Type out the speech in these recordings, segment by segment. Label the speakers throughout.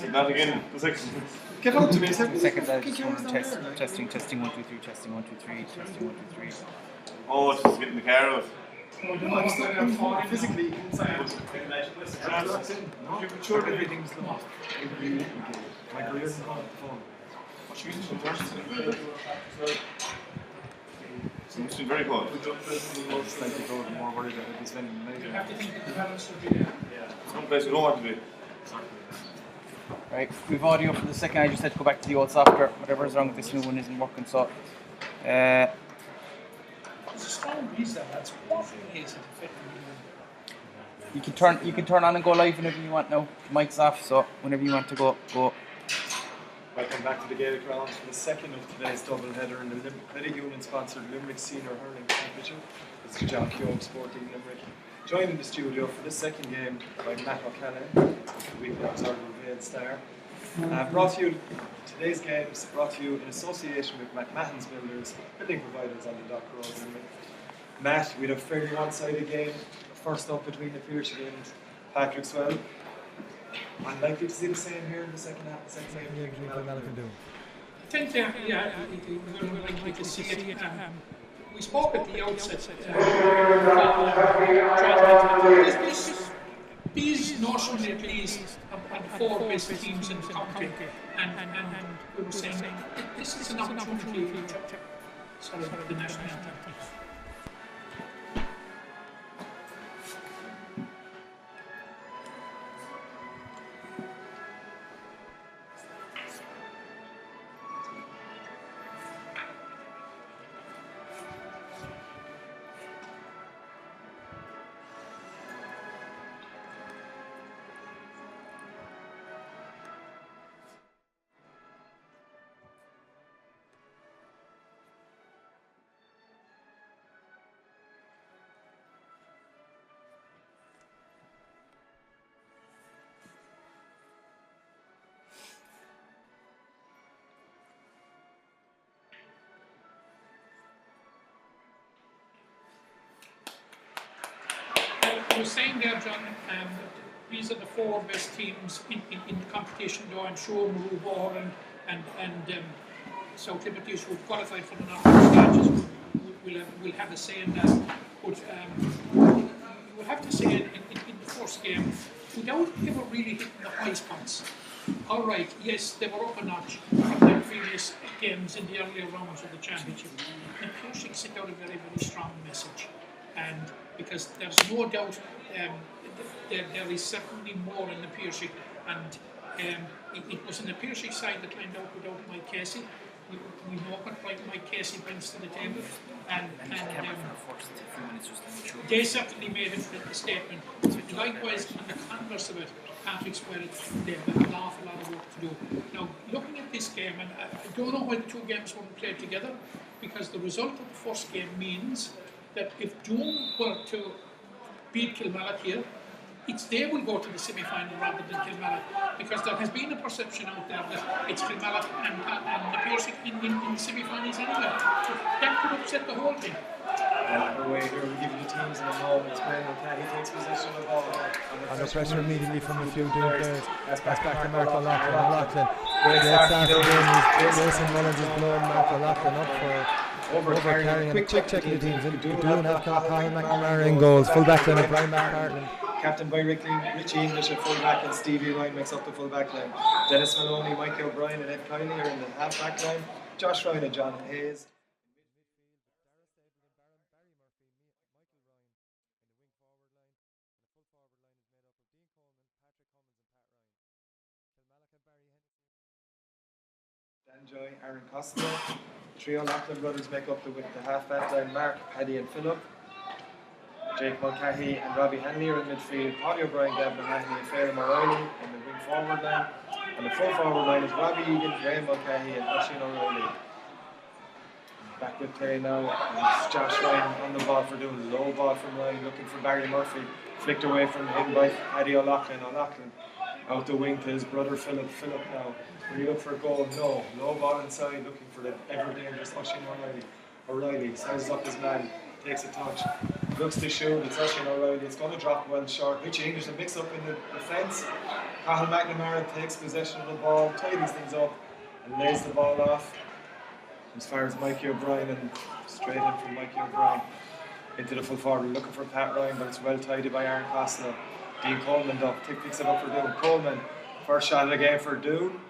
Speaker 1: Not again. The second.
Speaker 2: Get out to me.
Speaker 3: Second, testing, 1, 2, 3, testing, 1, 2, 3, testing, 1, 2, 3.
Speaker 1: Oh, it's just getting the car out.
Speaker 2: I'm physically inside. You're sure everything's lost. My career's not on the phone.
Speaker 1: It's been very cold.
Speaker 2: Slightly cold, I'm more worried that I'll be spending the night.
Speaker 4: You have to think that the balance should be there.
Speaker 1: Some place we don't want to be.
Speaker 3: Right, we've audio for the second. I just had to go back to the old software. Whatever's wrong with this new one isn't working. So,
Speaker 4: There's a strong breeze there, that's what it is.
Speaker 3: you can turn on and go live whenever you want now. The mic's off, so whenever you want to go.
Speaker 2: Welcome back to the Gaelic round for the second of today's double header in the Credit Union sponsored Limerick Senior Hurling Championship. This is John Keogh, Sporting Limerick. Joined in the studio for this second game by Matt O'Callaghan, the Weekly Observer Vale Star. Today's games brought to you in association with McMahon's Builders, building providers on the Dock Road Limerick. Matt, we had a fairly one-sided game. First up between the Pierce and Patrickswell. Unlikely to see the same here in the second half. The second game.
Speaker 4: I think we're likely to see it. We spoke at the outset. These notionally at least are the 4 best teams in the country, and we were saying this is an opportunity for the national team. I was saying there, John, these are the 4 best teams in the competition, though I'm sure Maroubor and South Liberties, who have qualified for the knockout stages, will have a say in that. But you will have to say in the first game, without ever really hitting the high spots. All right, yes, they were up a notch from their previous games in the earlier rounds of the championship. And Piercing sent out a very, very strong message. And because there's no doubt there is certainly more in the Piercing, and it was in the Piercing side that went out without Mike Casey. We know what Mike Casey brings to the table, and they certainly made a statement. Likewise, on the converse of it, Patrickswell, they have an awful lot of work to do. Now, looking at this game, and I don't know why the 2 games weren't played together, because the result of the first game means that if Doon were to beat Kilmallock here, they will go to the semi-final rather than Kilmallock, because there has been a perception out there that it's Kilmallock and the Piercing in the semi-finals anyway. So that could upset the whole thing.
Speaker 2: We're here, we'll give you the teams in a moment. He takes possession of the ball.
Speaker 5: Under pressure immediately from a few Doon players. That's back to Mark O'Loughlin. Great start again. Jason Mullins is blowing Mark O'Loughlin up for overcarrying. Quick check the teams. Doon have Colin McNamara in goals. Full back line of Brian McCartney.
Speaker 2: Captain by Richie English at full back, and Stevie Ryan makes up the full back line. Dennis Maloney, Mike O'Brien and Ed Kiley are in the half back line. Josh Ryan and John Hayes. Dan Joy, Aaron Costello. Trio Lachlan brothers make up the half back line. Mark, Paddy and Philip. Jake Mulcahy and Robbie Hanley are in midfield. Paddy O'Brien, Gavin Mahoney and Fairham O'Reilly on the wing forward line. And the full forward line is Robbie Egan, Graham Mulcahy and Oisin O'Reilly. Back with play now, and it's Josh Ryan on the ball for Doon. Low ball from Ryan, looking for Barry Murphy. Flicked away from him by Paddy O'Loughlin. O'Loughlin out the wing to his brother Philip. Philip now, will he look for a goal? No. Low ball inside, looking for the ever dangerous Oisin O'Reilly. O'Reilly sizes up his man, takes a touch. looks to shoot, it's actually O'Reilly. It's going to drop well short. Richie English, a mix up in the defence. Cathal McNamara takes possession of the ball, tidies things up, and lays the ball off as far as Mikey O'Brien, and straight in from Mikey O'Brien into the full forward, looking for Pat Ryan, but it's well tidied by Aaron Costello. Dean Coleman picks it up for Doon. Coleman, first shot of the game for Doon.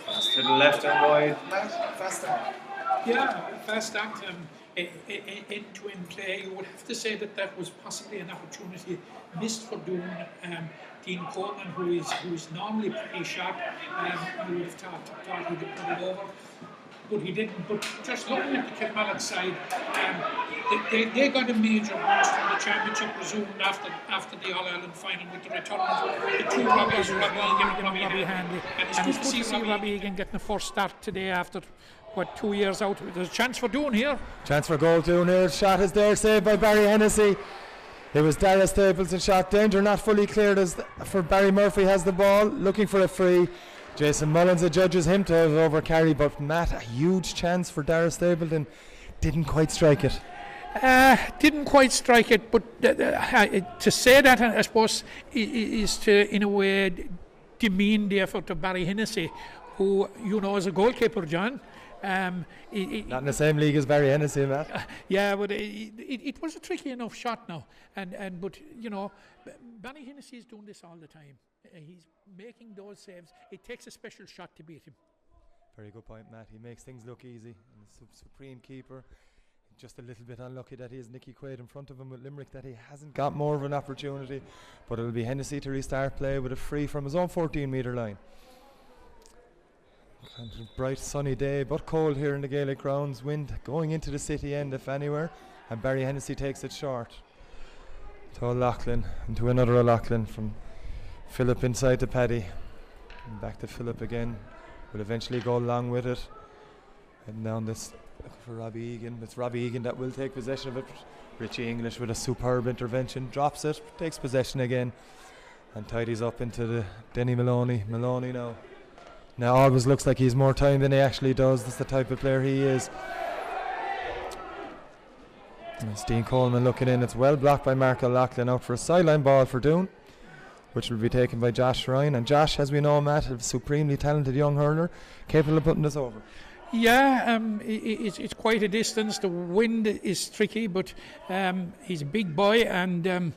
Speaker 2: Pass to the left and wide. Fast start.
Speaker 4: Yeah, fast start. End-to-end play. You would have to say that was possibly an opportunity missed for Doon. Dean Coleman, who is normally pretty sharp, you would have thought he could put it over, but he didn't. But just looking at the Kilmallock side, they got a major boost when the championship resumed after the All-Ireland final with the return of the two Robbies, Robbie Egan and Robbie Hanley. And it's good to see Robbie Egan getting the first start today after 2 years out. There's a chance for Doon here.
Speaker 5: Chance for goal, Doon here. Shot is there, saved by Barry Hennessy. It was Dara Stapleton shot. Danger not fully cleared as for Barry Murphy has the ball, looking for a free. Jason Mullins adjudges him to have over carry, but Matt, a huge chance for Dara Stapleton. Didn't quite strike it.
Speaker 4: Didn't quite strike it, but to say that, I suppose, is to, in a way, demean the effort of Barry Hennessy, who, is a goalkeeper, John.
Speaker 5: Not in the same league as Barry Hennessy, Matt.
Speaker 4: Yeah, but it was a tricky enough shot now, but Barry Hennessy is doing this all the time. He's making those saves. It takes a special shot to beat him.
Speaker 5: Very good point, Matt. He makes things look easy. And the supreme keeper. Just a little bit unlucky that he has Nicky Quaid in front of him with Limerick, that he hasn't got more of an opportunity. But it'll be Hennessy to restart play with a free from his own 14-metre line. And a bright sunny day, but cold here in the Gaelic grounds. Wind going into the city end, if anywhere. And Barry Hennessy takes it short to O'Loughlin, and to another O'Loughlin from Philip inside to Paddy. And back to Philip again. Will eventually go along with it. And down this for Robbie Egan. It's Robbie Egan that will take possession of it. Richie English with a superb intervention. Drops it, takes possession again. And tidies up into the Denny Maloney. Maloney now. Now always looks like he's more time than he actually does. That's the type of player he is. And it's Dean Coleman looking in. It's well blocked by Mark O'Loughlin, out for a sideline ball for Doon, which will be taken by Josh Ryan. And Josh, as we know, Matt, a supremely talented young hurler, capable of putting this over.
Speaker 4: Yeah, it's quite a distance. The wind is tricky, but he's a big boy, and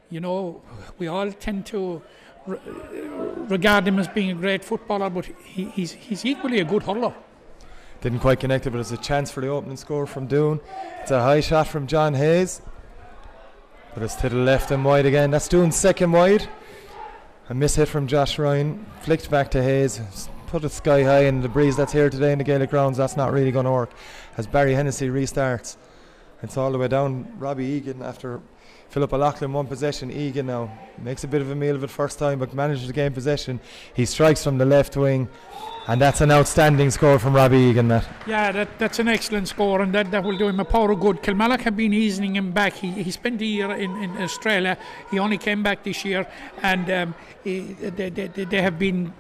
Speaker 4: we all tend to regard him as being a great footballer, but he's equally a good hurler.
Speaker 5: Didn't quite connect it, but it's a chance for the opening score from Doon. It's a high shot from John Hayes, but it's to the left and wide again. That's Doon's second wide. A miss hit from Josh Ryan, flicked back to Hayes, put it sky high in the breeze that's here today in the Gaelic grounds. That's not really going to work as Barry Hennessy restarts. It's all the way down. Robbie Egan, after Philip O'Loughlin won possession. Egan now makes a bit of a meal of it first time, but manages to gain possession. He strikes from the left wing, and that's an outstanding score from Robbie Egan, Matt.
Speaker 4: Yeah, that's an excellent score, and that will do him a power of good. Kilmallock have been easing him back. He spent a year in Australia. He only came back this year, and they have been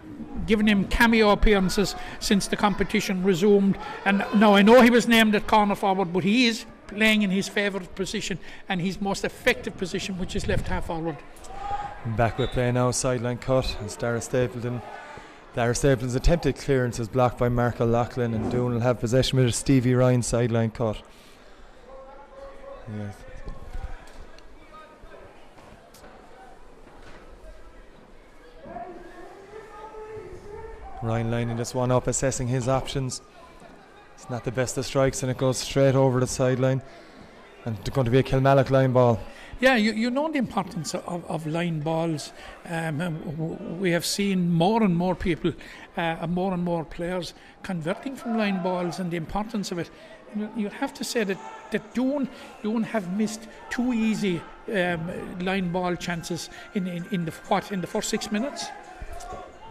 Speaker 4: giving him cameo appearances since the competition resumed. And now I know he was named at corner forward, but he is playing in his favourite position and his most effective position, which is left half forward.
Speaker 5: Back with play now, sideline cut as Dara Stapleton's attempted clearance is blocked by Mark O'Loughlin, and Doon will have possession with a Stevie Ryan sideline cut. Yes. Ryan lining this one up, assessing his options. It's not the best of strikes, and it goes straight over the sideline, and it's going to be a Kilmallock line ball.
Speaker 4: Yeah, you know the importance of line balls. We have seen more and more people, more and more players converting from line balls, and the importance of it. You have to say that Doon have missed two easy line ball chances in the first 6 minutes.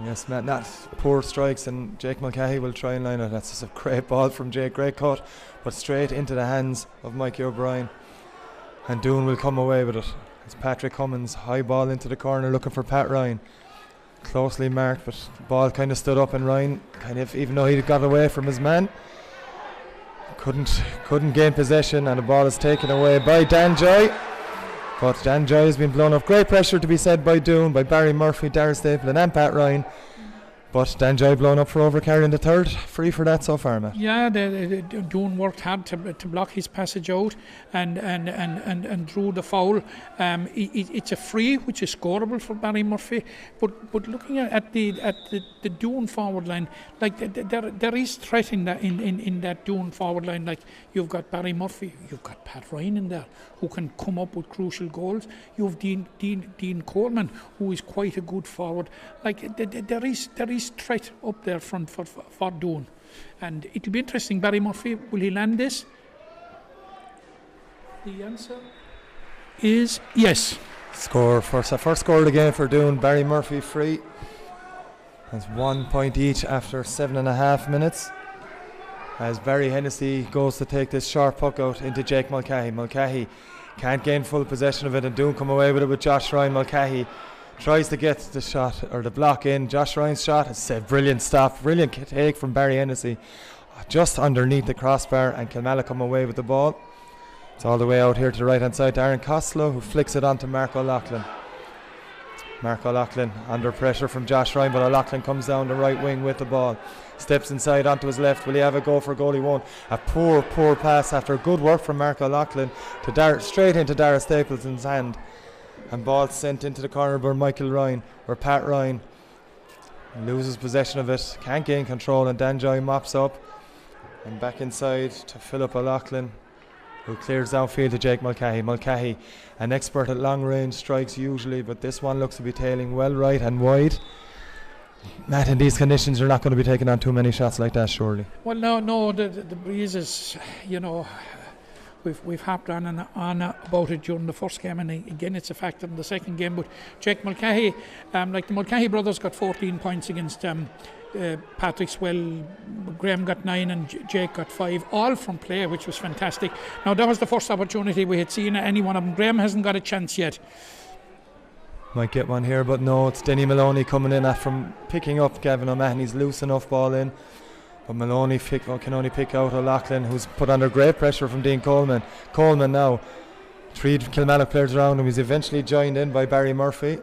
Speaker 5: Yes, Matt, not poor strikes, and Jake Mulcahy will try and line it. That's just a great ball from Jake, great cut, but straight into the hands of Mikey O'Brien. And Doon will come away with it. It's Patrick Cummins, high ball into the corner looking for Pat Ryan. Closely marked, but the ball kind of stood up, and Ryan, kind of, even though he got away from his man, couldn't gain possession, and the ball is taken away by Dan Joy. But Dan Joy has been blown up. Great pressure to be said by Doon, by Barry Murphy, Darren Stapleton and Pat Ryan. But Dan Joy blown up for overcarrying the third. Free for that so far, Matt.
Speaker 4: Yeah, Doon worked hard to block his passage out and drew the foul. It's a free, which is scoreable for Barry Murphy. But looking at the Doon forward line, like there is threat in that Doon forward line. Like you've got Barry Murphy, you've got Pat Ryan in there, who can come up with crucial goals. You've Dean Coleman, who is quite a good forward. Like there is threat up there front for Doon, and it'll be interesting. Barry Murphy, will he land this? The answer is yes.
Speaker 5: First score of the game for Doon. Barry Murphy free. Has 1 point each after 7.5 minutes. As Barry Hennessy goes to take this short puck out into Jake Mulcahy. Mulcahy can't gain full possession of it, and Doon come away with it with Josh Ryan. Mulcahy tries to get the shot or the block in. Josh Ryan's shot is a brilliant stop, brilliant take from Barry Hennessy, just underneath the crossbar, and Kilmallock come away with the ball. It's all the way out here to the right hand side to Aaron Costello, who flicks it on to Mark O'Loughlin. Mark O'Loughlin under pressure from Josh Ryan, but O'Loughlin comes down the right wing with the ball, steps inside onto his left. Will he have a go for a goal? He won't. A poor pass after good work from Mark O'Loughlin to straight into Dara Stapleton's hand. And ball sent into the corner by Pat Ryan loses possession of it, can't gain control, and Dan Joy mops up and back inside to Philip O'Loughlin, who clears downfield to Jake Mulcahy. Mulcahy, an expert at long range strikes usually, but this one looks to be tailing well right and wide. Matt, in these conditions you're not going to be taking on too many shots like that, surely.
Speaker 4: Well, no, the breeze is, We've harped on about it during the first game, and again it's a factor in the second game. But Jake Mulcahy, the Mulcahy brothers got 14 points against Patrick Swell. Graham got 9 and Jake got 5, all from play, which was fantastic. Now that was the first opportunity we had seen any one of them. Graham hasn't got a chance yet.
Speaker 5: Might get one here, but no, it's Denny Maloney coming in from picking up Gavin O'Mahony's loose enough ball in. But Maloney can only pick out O'Loughlin, who's put under great pressure from Dean Coleman. Coleman now, 3 Kilmallock players around him. He's eventually joined in by Barry Murphy.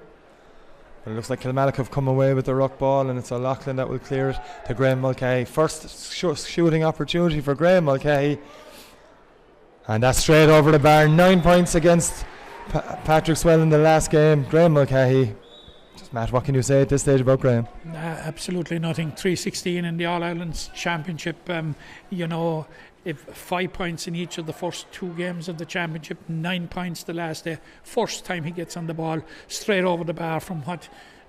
Speaker 5: But it looks like Kilmallock have come away with the ruck ball, and it's O'Loughlin that will clear it to Graham Mulcahy. First shooting opportunity for Graham Mulcahy. And that's straight over the bar. 9 points against Patrick Swell in the last game. Graham Mulcahy. Matt, what can you say at this stage about Graham?
Speaker 4: Absolutely nothing. 316 in the All-Ireland Championship. If 5 points in each of the first 2 games of the championship, 9 points the last day. First time he gets on the ball, straight over the bar from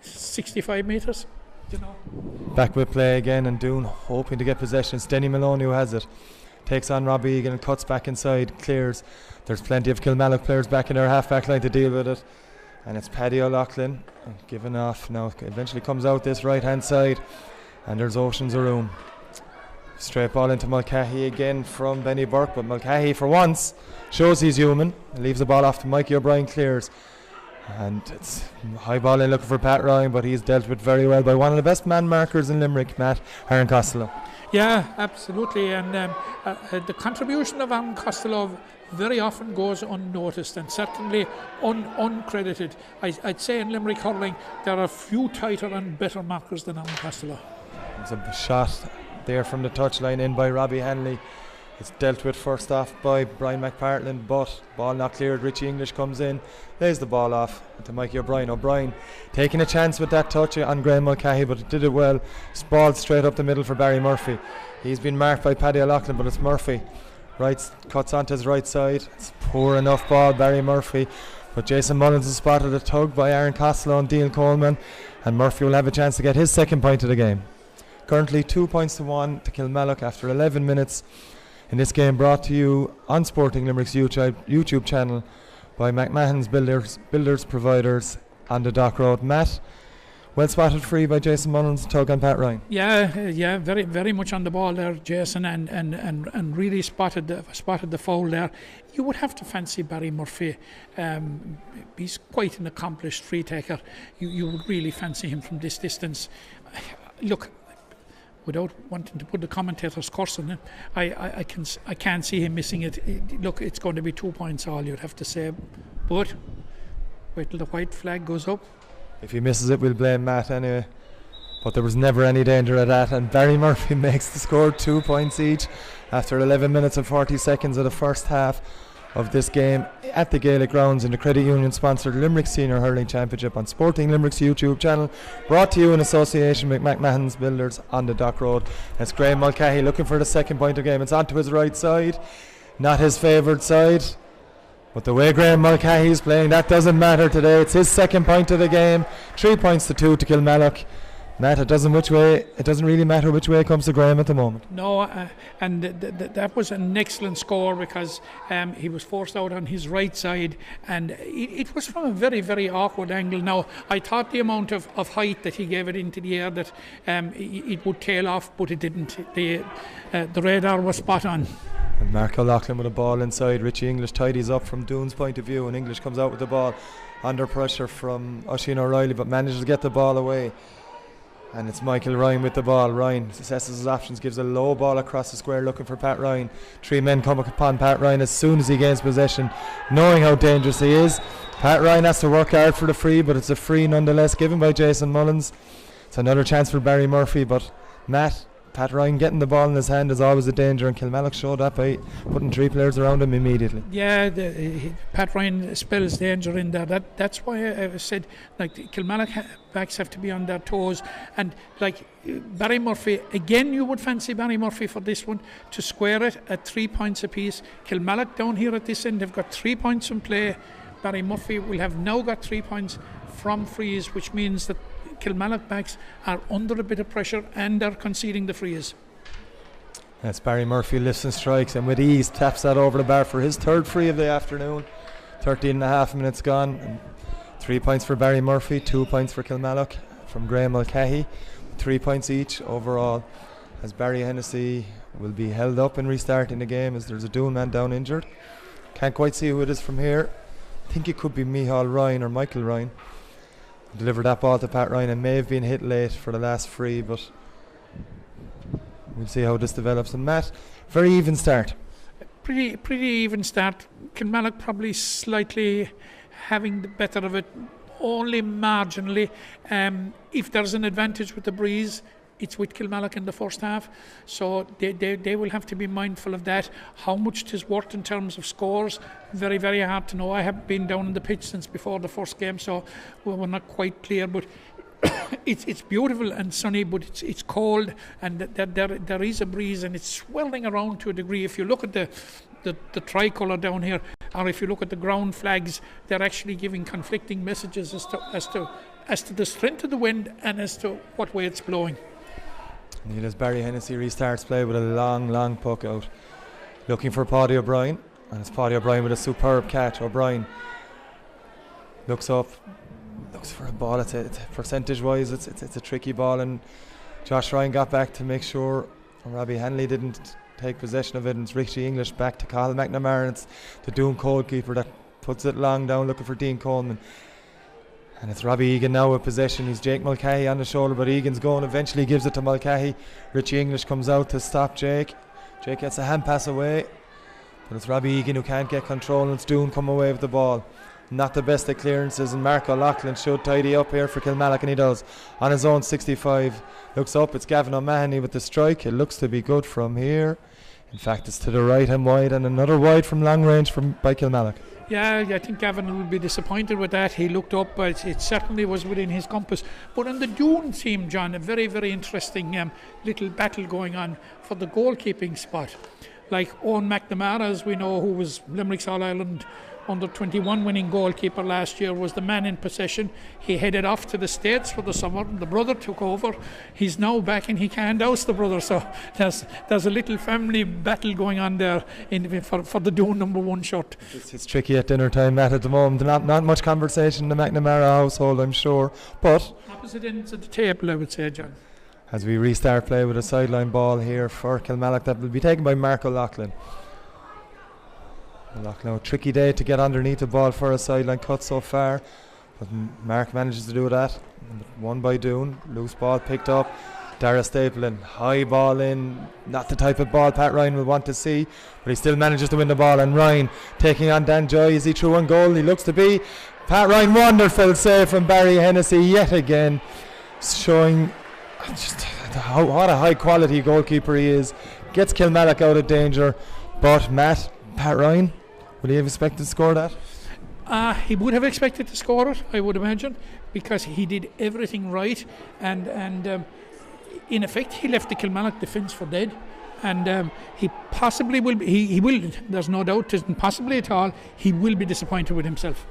Speaker 4: 65 metres?
Speaker 5: Back with play again, and Doon hoping to get possession. It's Denny Maloney who has it. Takes on Robbie Egan and cuts back inside, clears. There's plenty of Kilmallock players back in their half-back line to deal with it. And it's Paddy O'Loughlin giving off now. Eventually comes out this right hand side, and there's oceans of room. Straight ball into Mulcahy again from Benny Burke, but Mulcahy for once shows he's human and leaves the ball off to Mikey O'Brien. Clears, and it's high ball in looking for Pat Ryan, but he's dealt with very well by one of the best man markers in Limerick, Matt, Aaron Costello.
Speaker 4: Yeah, absolutely, and the contribution of Aaron Costello very often goes unnoticed and certainly uncredited. I'd say in Limerick hurling there are few tighter and better markers than Aaron Costello.
Speaker 5: There's a shot there from the touchline in by Robbie Hanley. It's dealt with first off by Brian McPartland, but ball not cleared. Richie English comes in, lays the ball off to Mikey O'Brien. O'Brien taking a chance with that touch on Graham Mulcahy, but it did it well. It's balled straight up the middle for Barry Murphy. He's been marked by Paddy O'Loughlin, but it's Murphy. Cuts onto his right side. It's poor enough ball, Barry Murphy. But Jason Mullins has spotted a tug by Aaron Costello and Dean Coleman, and Murphy will have a chance to get his second point of the game. Currently 2 points to 1 to Kilmallock after 11 minutes. In this game brought to you on Sporting Limerick's YouTube channel by McMahon's Builders Providers on the Dock Road. Matt, well spotted free by Jason Mullins, tug on Pat Ryan. Yeah, very, very much on the ball there, Jason, and really spotted the foul there. You would have to fancy Barry Murphy. He's quite an accomplished free taker. You would really fancy him from this distance. Look, without wanting to put the commentator's curse on it, I can't see him missing it. Look, it's going to be 2 points all, you'd have to say.
Speaker 4: But wait till the white flag goes up.
Speaker 5: If he misses it, we'll blame Matt anyway. But there was never any danger of that, and Barry Murphy makes the score, 2 points each after 11 minutes and 40 seconds of the first half of this game at the Gaelic Grounds in the Credit Union sponsored Limerick Senior Hurling Championship on Sporting Limerick's YouTube channel, brought to you in association with McMahon's Builders on the Dock Road. It's Graham Mulcahy looking for the second point of game. It's onto his right side, not his favoured side, but the way Graham Mulcahy is playing, that doesn't matter today. It's his second point of the game, 3 points to 2 to Kilmallock. Matt, it doesn't really matter which way it comes to Graham at the moment.
Speaker 4: No, and that was an excellent score because he was forced out on his right side, and it was from a very, very awkward angle. Now, I thought the amount of height that he gave it into the air that it would tail off, but it didn't. The radar was spot on.
Speaker 5: And Mark O'Loughlin with a ball inside. Richie English tidies up from Doon's point of view, and English comes out with the ball under pressure from Oisin O'Reilly, but manages to get the ball away. And it's Michael Ryan with the ball. Ryan assesses his options, gives a low ball across the square looking for Pat Ryan. 3 men come upon Pat Ryan as soon as he gains possession, knowing how dangerous he is. Pat Ryan has to work hard for the free, but it's a free nonetheless given by Jason Mullins. It's another chance for Barry Murphy, but Pat Ryan getting the ball in his hand is always a danger, and Kilmallock showed that by putting 3 players around him immediately.
Speaker 4: Yeah, Pat Ryan spells danger in there. That's why I said, like, the Kilmallock backs have to be on their toes, and like Barry Murphy, again you would fancy Barry Murphy for this one to square it at 3 points apiece. Kilmallock down here at this end have got 3 points in play. Barry Murphy will have now got 3 points from frees, which means that Kilmallock backs are under a bit of pressure and are conceding the frees.
Speaker 5: Yes, Barry Murphy lifts and strikes, and with ease taps that over the bar for his third free of the afternoon. 13.5 minutes gone, and 3 points for Barry Murphy, 2 points for Kilmallock from Graham Mulcahy, 3 points each overall, as Barry Hennessy will be held up in restarting the game as there's a Doon man down injured. Can't quite see who it is from here. I think it could be Micheál Ryan or Michael Ryan. Delivered that ball to Pat Ryan and may have been hit late for the last free, but we'll see how this develops. And Matt, very even start.
Speaker 4: Pretty even start. Kilmallock probably slightly having the better of it, only marginally. If there's an advantage with the breeze, it's with Kilmallock in the first half, so they will have to be mindful of that. How much it is worth in terms of scores, very, very hard to know. I haven't been down on the pitch since before the first game, so we're not quite clear, but it's beautiful and sunny, but it's cold, and there is a breeze, and it's swirling around to a degree. If you look at the tricolour down here, or if you look at the ground flags, they're actually giving conflicting messages as to the strength of the wind and as to what way it's blowing.
Speaker 5: And as Barry Hennessy restarts play with a long puck out, looking for Paddy O'Brien, and it's Paddy O'Brien with a superb catch. O'Brien looks up, looks for a ball. It's percentage wise, it's a tricky ball, and Josh Ryan got back to make sure Robbie Hanley didn't take possession of it, and it's Richie English back to Cathal McNamara, and it's the Doon goalkeeper that puts it long down looking for Dean Coleman. And it's Robbie Egan now with possession. He's Jake Mulcahy on the shoulder, but Egan's going, eventually gives it to Mulcahy. Richie English comes out to stop Jake. Jake gets a hand pass away, but it's Robbie Egan who can't get control, and it's Doon come away with the ball. Not the best of clearances, and Mark O'Loughlin should tidy up here for Kilmallock, and he does. On his own 65, looks up, it's Gavin O'Mahony with the strike. It looks to be good from here. In fact, it's to the right and wide, and another wide from long range by Kilmallock.
Speaker 4: Yeah, I think Gavin will be disappointed with that. He looked up, but it certainly was within his compass. But on the Doon team, John, a very, very interesting little battle going on for the goalkeeping spot. Like Owen McNamara, as we know, who was Limerick's All-Ireland under-21 winning goalkeeper last year, was the man in possession. He headed off to the States for the summer, and the brother took over. He's now back, and he can't oust the brother, so there's a little family battle going on there for the Doon number 1 shirt.
Speaker 5: It's tricky at dinner time, Matt, at the moment. Not much conversation in the McNamara household, I'm sure, but
Speaker 4: opposite ends of the table, I would say, John.
Speaker 5: As we restart play with a sideline ball here for Kilmallock, that will be taken by Mark O'Loughlin. A tricky day to get underneath the ball for a sideline cut so far, but Mark manages to do that. Won by Doon. Loose ball picked up. Dara Stapleton, high ball in, not the type of ball Pat Ryan will want to see, but he still manages to win the ball. And Ryan taking on Dan Joy. Is he through on goal? He looks to be. Pat Ryan, wonderful save from Barry Hennessy yet again, showing just what a high quality goalkeeper he is. Gets Kilmallock out of danger, but Pat Ryan, would he have expected to score that?
Speaker 4: He would have expected to score it, I would imagine, because he did everything right, and in effect he left the Kilmallock defence for dead, and he possibly will be, he will, there's no doubt, isn't possibly at all, he will be disappointed with himself.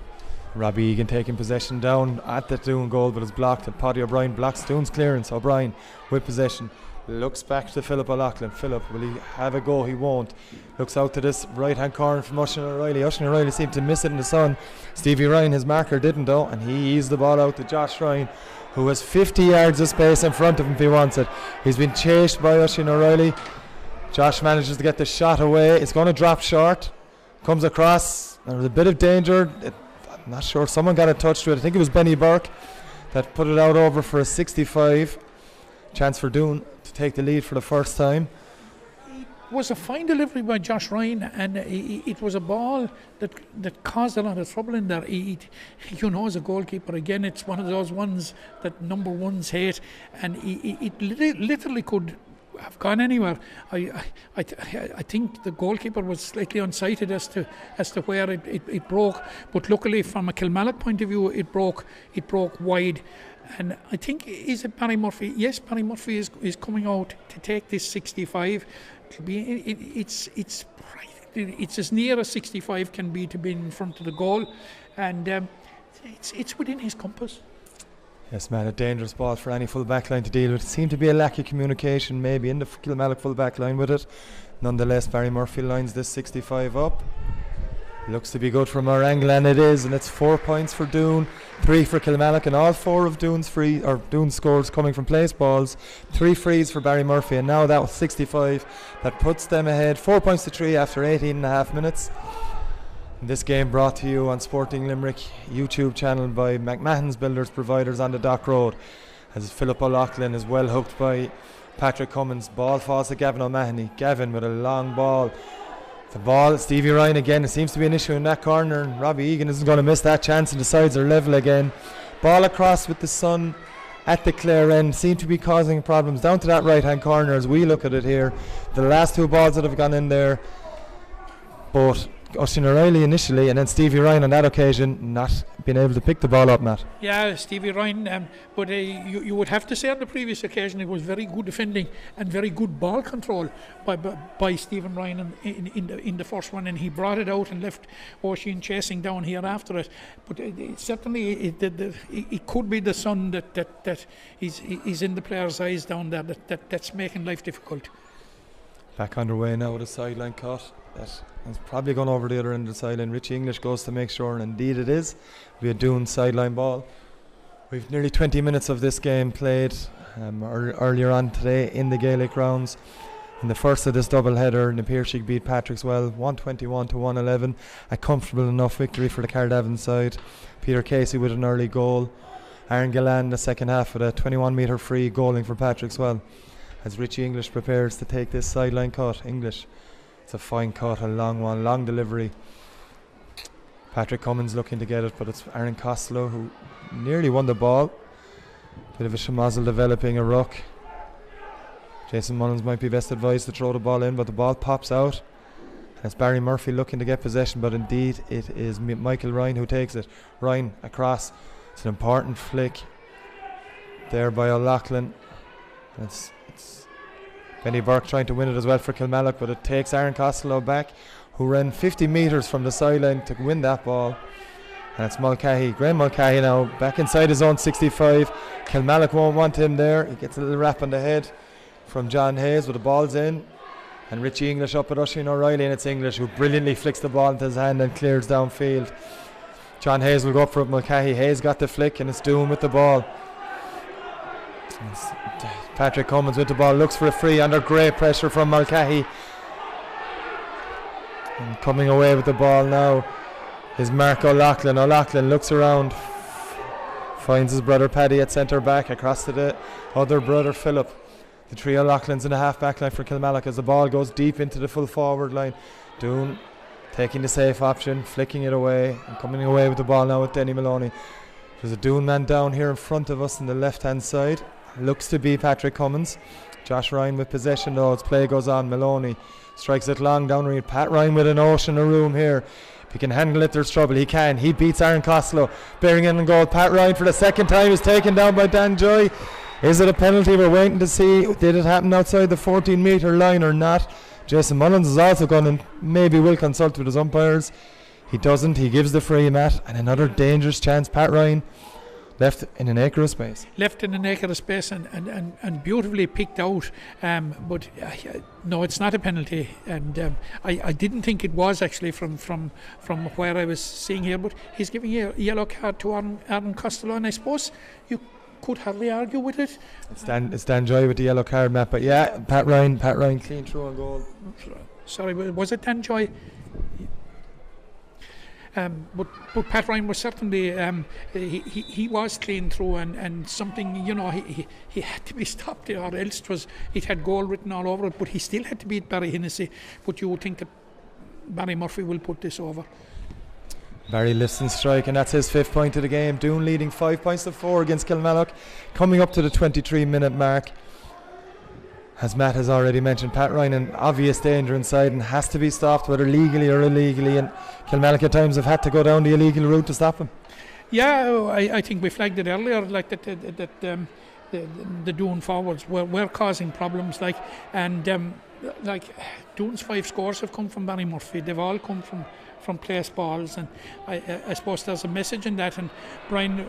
Speaker 5: Robbie Egan taking possession down at the Doon goal, but it's blocked, and Paddy O'Brien blocks Doon's clearance. O'Brien with possession, looks back to Philip O'Loughlin. Philip, will he have a go? He won't. Looks out to this right hand corner from Oisin O'Reilly. Oisin O'Reilly seemed to miss it in the sun. Stevie Ryan, his marker, didn't though, and he eased the ball out to Josh Ryan, who has 50 yards of space in front of him if he wants it. He's been chased by Oisin O'Reilly. Josh manages to get the shot away. It's going to drop short. Comes across. There's a bit of danger. I'm not sure. Someone got a touch to it. I think it was Benny Burke that put it out over for a 65. Chance for Doon to take the lead for the first time.
Speaker 4: It was a fine delivery by Josh Ryan, and it was a ball that caused a lot of trouble in there. As a goalkeeper, again, it's one of those ones that number ones hate, and it literally could have gone anywhere. I think the goalkeeper was slightly unsighted as to where it broke, but luckily from a Kilmallock point of view it broke wide. And I think, is it Barry Murphy? Yes, Barry Murphy is coming out to take this 65. It's as near as 65 can be to be in front of the goal, and it's within his compass.
Speaker 5: Yes, man, a dangerous ball for any full back line to deal with. It seemed to be a lack of communication maybe in the Kilmallock full back line with it. Nonetheless, Barry Murphy lines this 65 up. Looks to be good from our angle, and it is, and it's 4 points for Doon, 3 for Kilmallock, and all 4 of Doon's scores coming from place balls. 3 frees for Barry Murphy, and now that was 65. That puts them ahead 4 points to 3 after 18.5 minutes. This game brought to you on Sporting Limerick YouTube channel by McMahon's Builders Providers on the Dock Road, as Philip O'Loughlin is well hooked by Patrick Cummins. Ball falls to Gavin O'Mahony. Gavin with a long ball. The ball, Stevie Ryan again. It seems to be an issue in that corner, and Robbie Egan isn't going to miss that chance, and the sides are level again. Ball across with the sun at the clear end. Seem to be causing problems down to that right hand corner as we look at it here. The last 2 balls that have gone in there, both Oisin O'Reilly initially and then Stevie Ryan on that occasion not being able to pick the ball up, Matt.
Speaker 4: Yeah, Stevie Ryan, but you would have to say on the previous occasion it was very good defending and very good ball control by Stephen Ryan in the first one, and he brought it out and left Oisin chasing down here after it. But certainly it could be the sun that is in the player's eyes down there that's making life difficult.
Speaker 5: Back underway now with a sideline cut. That is probably gone over the other end of the sideline. Richie English goes to make sure, and indeed it is. It'll be a Doon sideline ball. We've nearly 20 minutes of this game played earlier on today in the Gaelic rounds. In the first of this double header, Napier beat Patrickswell 121 to 111. A comfortable enough victory for the Cardavan side. Peter Casey with an early goal. Aaron Gillan the second half with a 21 metre free goaling for Patrickswell, as Richie English prepares to take this sideline cut. English, it's a fine cut, a long one, long delivery. Patrick Cummins looking to get it, but it's Aaron Costello who nearly won the ball. Bit of a schmozzle developing a ruck. Jason Mullins might be best advised to throw the ball in, but the ball pops out. And it's Barry Murphy looking to get possession, but indeed it is Michael Ryan who takes it. Ryan across. It's an important flick there by O'Loughlin. It's Benny Burke trying to win it as well for Kilmallock, but it takes Aaron Costello back, who ran 50 metres from the sideline to win that ball. And it's Graham Mulcahy now back inside his own 65. Kilmallock won't want him there. He gets a little rap on the head from John Hayes, but the ball's in. And Richie English up at Oisin O'Reilly, and it's English who brilliantly flicks the ball into his hand and clears downfield. John Hayes will go up for it. Mulcahy. Hayes got the flick, and it's Doon with the ball. Patrick Cummins with the ball, looks for a free under great pressure from Mulcahy. And coming away with the ball now is Mark O'Loughlin. O'Loughlin looks around, finds his brother Paddy at centre back, across to the other brother Philip. The trio Loughlin's in the half back line for Kilmallock as the ball goes deep into the full forward line. Doon taking the safe option, flicking it away and coming away with the ball now with Denny Maloney. There's a Doon man down here in front of us on the left hand side. Looks to be Patrick Cummins. Josh Ryan with possession though as play goes on. Maloney strikes it long down range. Pat Ryan with an ocean of room here. If he can handle it, there's trouble. He can. He beats Aaron Costello. Bearing in goal. Pat Ryan for the second time is taken down by Dan Joy. Is it a penalty? We're waiting to see. Did it happen outside the 14-metre line or not? Jason Mullins is also gone and maybe will consult with his umpires. He doesn't. He gives the free, Matt. And another dangerous chance. Pat Ryan left in an acre of space.
Speaker 4: Left in an acre of space and beautifully picked out. But no, it's not a penalty. And I didn't think it was actually from where I was seeing here. But he's giving a yellow card to Aaron Costello. And I suppose you could hardly argue with it.
Speaker 5: It's Dan Joy with the yellow card, Matt. But yeah, Pat Ryan clean through and goal.
Speaker 4: Sorry, was it Dan Joy? But Pat Ryan was certainly he was clean through and something, you know, he had to be stopped there or else it had goal written all over it, but he still had to beat Barry Hennessy. But you would think that Barry Murphy will put this over.
Speaker 5: Barry Liston strike, and that's his 5th point of the game. Doon leading 5 points to 4 against Kilmallock, coming up to the 23-minute mark. As Matt has already mentioned, Pat Ryan in obvious danger inside and has to be stopped, whether legally or illegally, and Kilmallock at times have had to go down the illegal route to stop him.
Speaker 4: Yeah, I think we flagged it earlier, like that the Doon forwards were causing problems, like, and like Doon's 5 scores have come from Barry Murphy. They've all come from place balls, and I suppose there's a message in that. And Brian,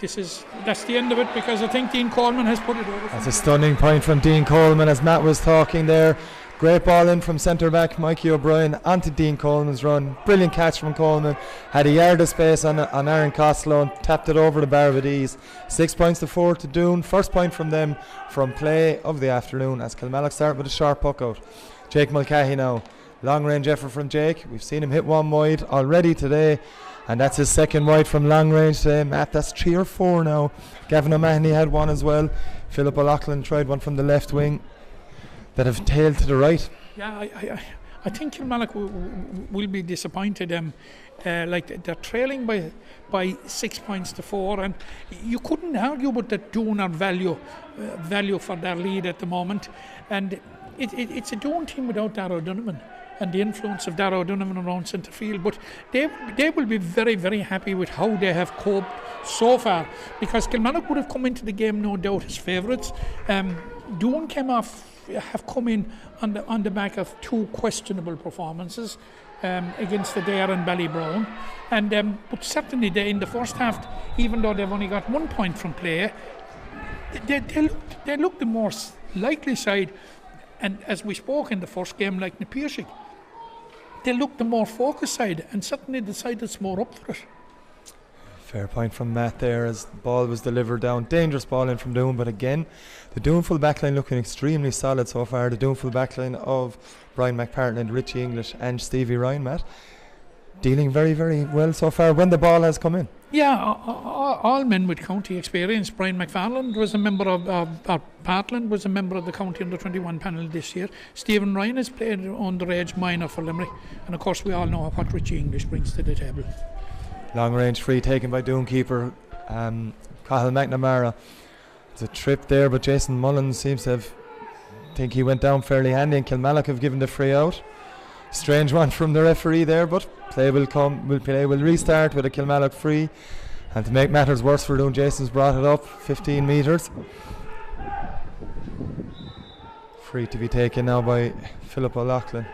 Speaker 4: that's the end of it, because I think Dean Coleman has put it over.
Speaker 5: That's a stunning point from Dean Coleman as Matt was talking there. Great ball in from centre back Mikey O'Brien onto Dean Coleman's run. Brilliant catch from Coleman. Had a yard of space on Aaron Costello and tapped it over the bar with ease. 6 points to 4 to Doon. First point from them from play of the afternoon as Kilmallock start with a sharp puck out. Jake Mulcahy now. Long range effort from Jake. We've seen him hit one wide already today, and that's his 2nd wide from long range today. Matt, that's 3 or 4 now. Gavin O'Mahony had one as well. Philip O'Loughlin tried one from the left wing that have tailed to the right.
Speaker 4: Yeah, I think Kilmallock will be disappointed. Like they're trailing by 6 points to 4, and you couldn't argue with that Doon are value for their lead at the moment. And it's a Doon team without Darragh Donovan and the influence of Darragh Donovan around centre field, but they will be very, very happy with how they have coped so far, because Kilmallock would have come into the game no doubt as favourites. Doon have come in on the back of 2 questionable performances against the Dare and Ballybrown, and but certainly in the first half, even though they've only got 1 point from play, they looked the more likely side. And as we spoke in the first game, like Napirsik, they looked the more focused side, and certainly the side that's more up for it.
Speaker 5: Fair point from Matt there as the ball was delivered down. Dangerous ball in from Doon, but again, the Doon full backline looking extremely solid so far. The Doon full backline of Brian McPartland, Richie English and Stevie Ryan, Matt, dealing very, very well so far when the ball has come in.
Speaker 4: Yeah, all men with county experience. Brian McFarland was a member of Partland was a member of the county under 21 panel this year. Stephen Ryan has played underage minor for Limerick, and of course we all know what Richie English brings to the table.
Speaker 5: Long range free taken by Doon keeper Cahill McNamara. It's a trip there, but Jason Mullins seems to think he went down fairly handy, and Kilmallock have given the free out. Strange one from the referee there, but play will restart with a Kilmallock free. And to make matters worse for Doon, Jason's brought it up 15 metres. Free to be taken now by Philip O'Loughlin.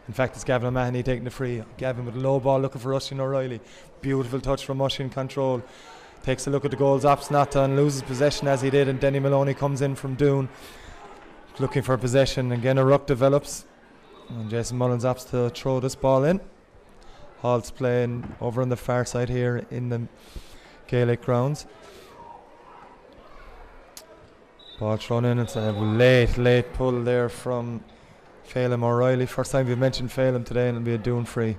Speaker 5: In fact, it's Gavin O'Mahony taking the free. Gavin with a low ball looking for Oisin O'Reilly. Beautiful touch from Oisin, control. Takes a look at the goals, opts not to, and loses possession as he did, and Denny Maloney comes in from Doon looking for possession. Again a ruck develops, and Jason Mullins opts to throw this ball in. Hall's playing over on the far side here in the Gaelic grounds. Ball thrown in. It's a late pull there from Phelim O'Reilly. First time we've mentioned Phelim today, and it'll be a Doon free.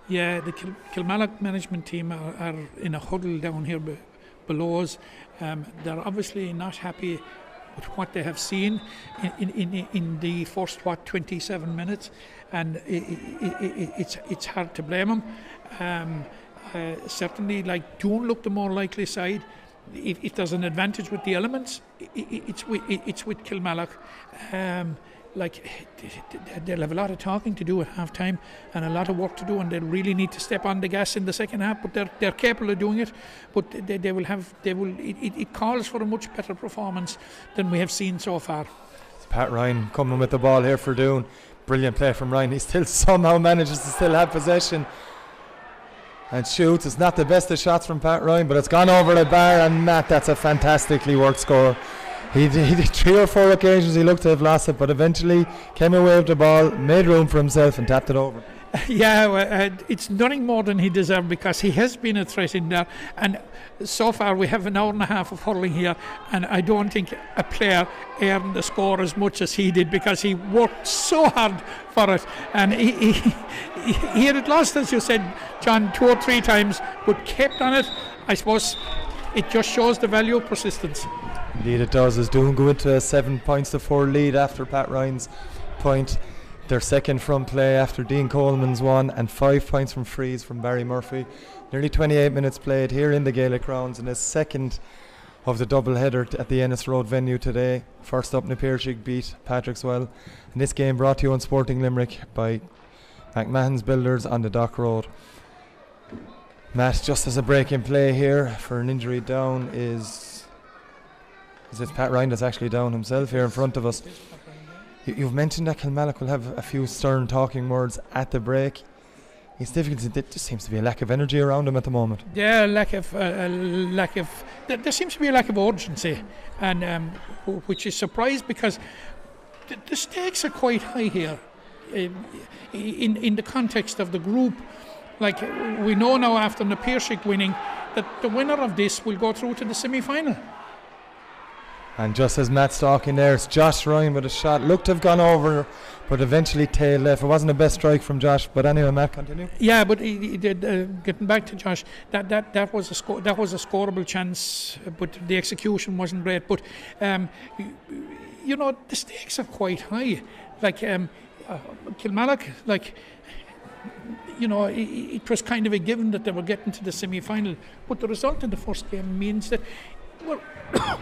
Speaker 4: Yeah, the Kilmallock management team are in a huddle down here below us. They're obviously not happy with what they have seen in the first 27 minutes, and it's hard to blame them. Certainly, like Doon looked the more likely side. If there's an advantage with the elements, it's with Kilmallock. They'll have a lot of talking to do at half time and a lot of work to do, and they'll really need to step on the gas in the second half, but they're capable of doing it. But it calls for a much better performance than we have seen so far.
Speaker 5: It's Pat Ryan coming with the ball here for Doon. Brilliant play from Ryan. He still somehow manages to still have possession and shoots. It's not the best of shots from Pat Ryan, but it's gone over the bar, and Matt, that's a fantastically worked score. He did 3 or 4 occasions he looked to have lost it, but eventually came away with the ball, made room for himself and tapped it over.
Speaker 4: Yeah, it's nothing more than he deserved, because he has been a threat in there, and so far we have an hour and a half of hurling here, and I don't think a player earned the score as much as he did, because he worked so hard for it, and he had it lost, as you said, John, 2 or 3 times, but kept on it. I suppose it just shows the value of persistence.
Speaker 5: Indeed it does, as Doon go into a 7-4 lead after Pat Ryan's point. Their second from play after Dean Coleman's one, and 5 points from frees from Barry Murphy. Nearly 28 minutes played here in the Gaelic grounds, and a second of the double-header at the Ennis Road venue today. First up, Napearshig beat Patrickswell, and this game brought to you on Sporting Limerick by McMahon's Builders on the Dock Road. Matt, just as a break in play here for an injury down is it Pat Ryan that's actually down himself here in front of us. You've mentioned that Kilmallock will have a few stern talking words at the break. It's difficult. There just seems to be a lack of energy around him at the moment.
Speaker 4: Yeah, there seems to be a lack of urgency, and which is surprised, because the stakes are quite high here in the context of the group. Like, we know now after Napearshig winning that the winner of this will go through to the semi-final.
Speaker 5: And just as Matt's talking there, it's Josh Ryan with a shot. Looked to have gone over, but eventually tailed left. It wasn't the best strike from Josh, but anyway, Matt, continue.
Speaker 4: Yeah, but he did, getting back to Josh, that was a scoreable chance, but the execution wasn't great. But you know, the stakes are quite high. Like Kilmallock, like, you know, it was kind of a given that they were getting to the semi-final, but the result in the first game means that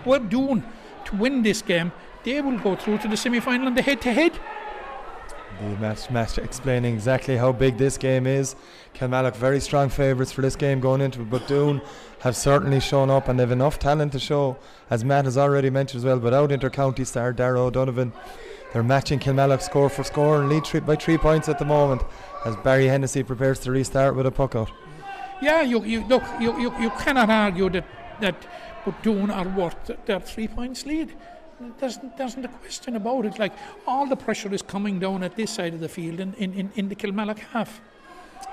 Speaker 4: we're Doon to win this game. They will go through to the semi-final in the head-to-head.
Speaker 5: The match explaining exactly how big this game is. Kilmallock very strong favourites for this game going into it, but Doon have certainly shown up, and they've enough talent to show, as Matt has already mentioned as well. Without inter-county star Darragh O'Donovan, they're matching Kilmallock score for score and lead by 3 points at the moment, as Barry Hennessy prepares to restart with a puck out.
Speaker 4: Yeah, you cannot argue that but Doon are worth their 3 points lead. There's a question about it. Like, all the pressure is coming down at this side of the field in the Kilmallock half.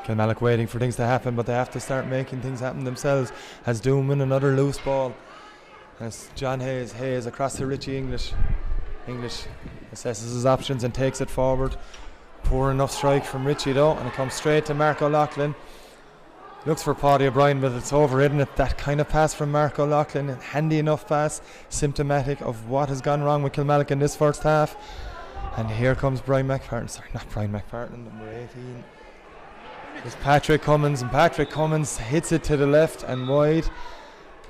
Speaker 5: Kilmallock waiting for things to happen, but they have to start making things happen themselves, as Doon win another loose ball. As John Hayes across to Richie English assesses his options and takes it forward. Poor enough strike from Richie though, and it comes straight to Mark O'Loughlin. Looks for Paddy O'Brien, but it's overridden it. That kind of pass from Mark O'Loughlin, a handy enough pass, symptomatic of what has gone wrong with Kilmallock in this first half. And here comes Brian McPartland. Sorry, not Brian McPartland, number 18. It's Patrick Cummins, and Patrick Cummins hits it to the left and wide.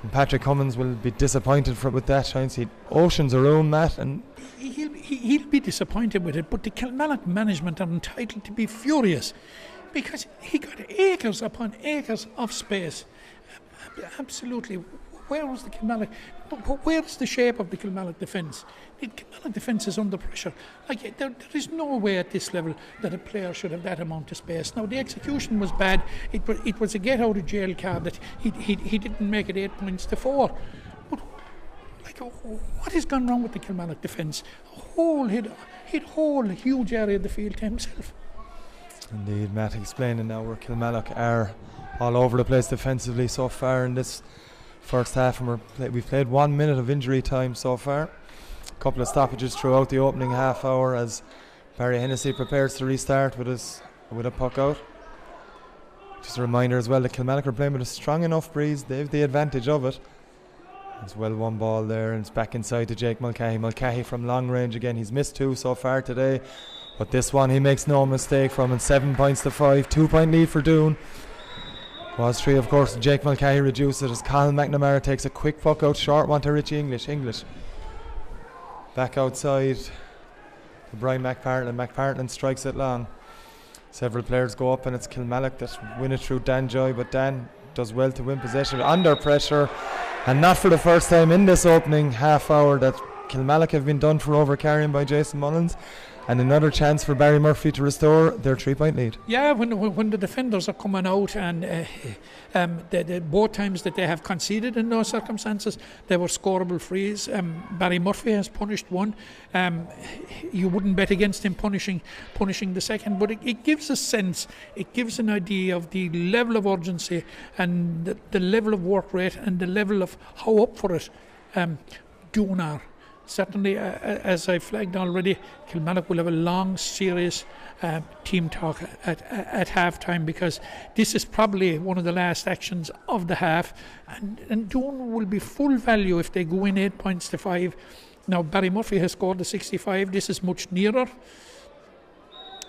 Speaker 5: And Patrick Cummins will be disappointed with that chance. He oceans a room, Matt, and
Speaker 4: he'll be disappointed with it. But the Kilmallock management are entitled to be furious, because he got acres upon acres of space. Absolutely. Where was the Kilmallock? Where's the shape of the Kilmallock defence? The Kilmallock defence is under pressure. Like, there is no way at this level that a player should have that amount of space. Now, the execution was bad. It was a get-out-of-jail card that he didn't make it 8 points to 4. But, like, what has gone wrong with the Kilmallock defence? He'd whole huge area of the field to himself.
Speaker 5: Indeed, Matt explaining now where Kilmallock are all over the place defensively so far in this first half, and we've played 1 minute of injury time so far. A couple of stoppages throughout the opening half hour as Barry Hennessy prepares to restart with a puck out. Just a reminder as well that Kilmallock are playing with a strong enough breeze. They have the advantage of it. It's well one ball there, and it's back inside to Jake Mulcahy. Mulcahy from long range again. He's missed 2 so far today, but this one he makes no mistake from, and 7 points to 5. 2-point lead for Doon. Was 3, of course. Jake Mulcahy reduces it as Colin McNamara takes a quick puck out short one to Richie English. Back outside to Brian McPartland. McPartland strikes it long. Several players go up, and it's Kilmallock that win it through Dan Joy, but Dan does well to win possession under pressure, and not for the first time in this opening half hour that Kilmallock have been done for over carrying by Jason Mullins, and another chance for Barry Murphy to restore their 3-point lead.
Speaker 4: Yeah, when the defenders are coming out, and both times that they have conceded in those circumstances, they were scoreable frees. Barry Murphy has punished one. You wouldn't bet against him punishing the second, but it gives a sense, it gives an idea of the level of urgency and the level of work rate and the level of how up for it Doon are. Certainly, as I flagged already, Kilmallock will have a long, serious team talk at half-time, because this is probably one of the last actions of the half, and Doon will be full value if they go in 8 points to 5. Now, Barry Murphy has scored the 65. This is much nearer,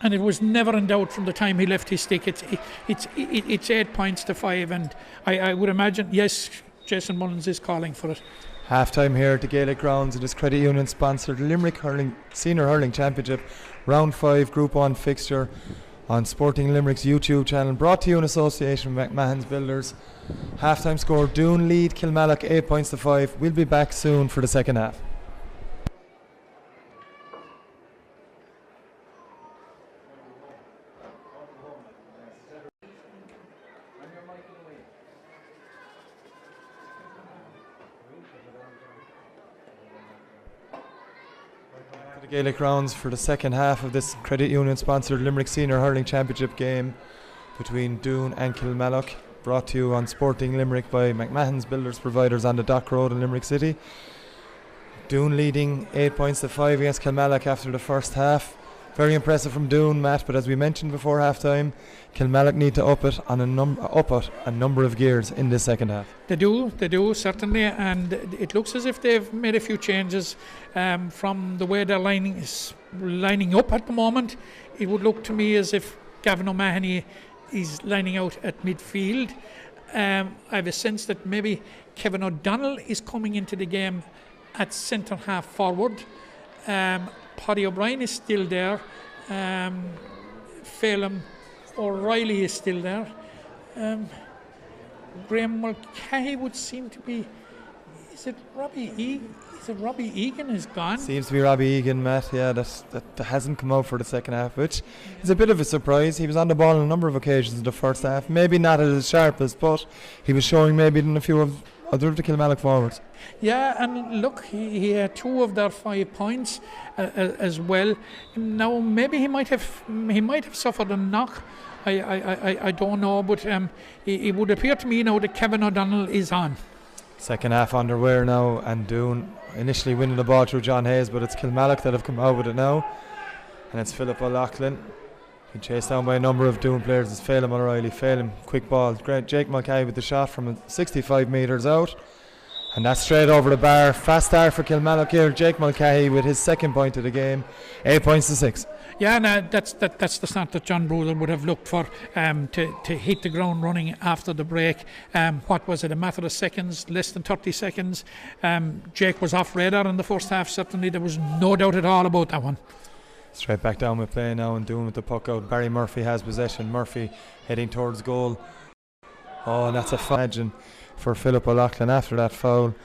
Speaker 4: and it was never in doubt from the time he left his stick. It's 8 points to 5, and I would imagine, yes, Jason Mullins is calling for it.
Speaker 5: Half-time here at the Gaelic Grounds. It is Credit Union sponsored Limerick Senior Hurling Championship Round 5 Group 1 fixture on Sporting Limerick's YouTube channel, brought to you in association with McMahon's Builders. Half-time score, Doon lead Kilmallock 8 points to 5. We'll be back soon for the second half. Gaelic Grounds for the second half of this Credit Union sponsored Limerick Senior Hurling Championship game between Doon and Kilmallock, brought to you on Sporting Limerick by McMahon's Builders Providers on the Dock Road in Limerick City. Doon leading 8 points to 5 against Kilmallock after the first half. Very impressive from Doon, Matt, but as we mentioned before half time, Kilmallock need to up it a number of gears in this second half.
Speaker 4: They do certainly, and it looks as if they've made a few changes from the way they're lining up at the moment. It would look to me as if Gavin O'Mahony is lining out at midfield. I have a sense that maybe Kevin O'Donnell is coming into the game at centre half forward. Paddy O'Brien is still there. Phelan O'Reilly is still there. Graham Mulcahy would seem to be. Is it Robbie Egan is gone?
Speaker 5: Seems to be Robbie Egan, Matt. Yeah, that hasn't come out for the second half, which is a bit of a surprise. He was on the ball on a number of occasions in the first half. Maybe not at his sharpest, but he was showing maybe in a few of other of the Kilmallock forwards.
Speaker 4: Yeah, and look, he had 2 of their 5 points as well. Now maybe he might have suffered a knock. I don't know, but it would appear to me now that Kevin O'Donnell is on.
Speaker 5: Second half underway now, and Doon initially winning the ball through John Hayes, but it's Kilmallock that have come out with it now, and it's Philip O'Loughlin. He chased down by a number of Doon players. It's Phelan O'Reilly. Phelan, quick ball. Great. Jake Mulcahy with the shot from 65 metres out. And that's straight over the bar. Fast start for Kilmallock here. Jake Mulcahy with his second point of the game. 8 points to 6.
Speaker 4: Yeah, no, that's the start that John Brewer would have looked for, to hit the ground running after the break. What was it, a matter of seconds, less than 30 seconds. Jake was off radar in the first half, certainly. There was no doubt at all about that one.
Speaker 5: Straight back down with play now, and Doon with the puck out. Barry Murphy has possession. Murphy heading towards goal. Oh, and that's a foul for Philip O'Loughlin after that foul.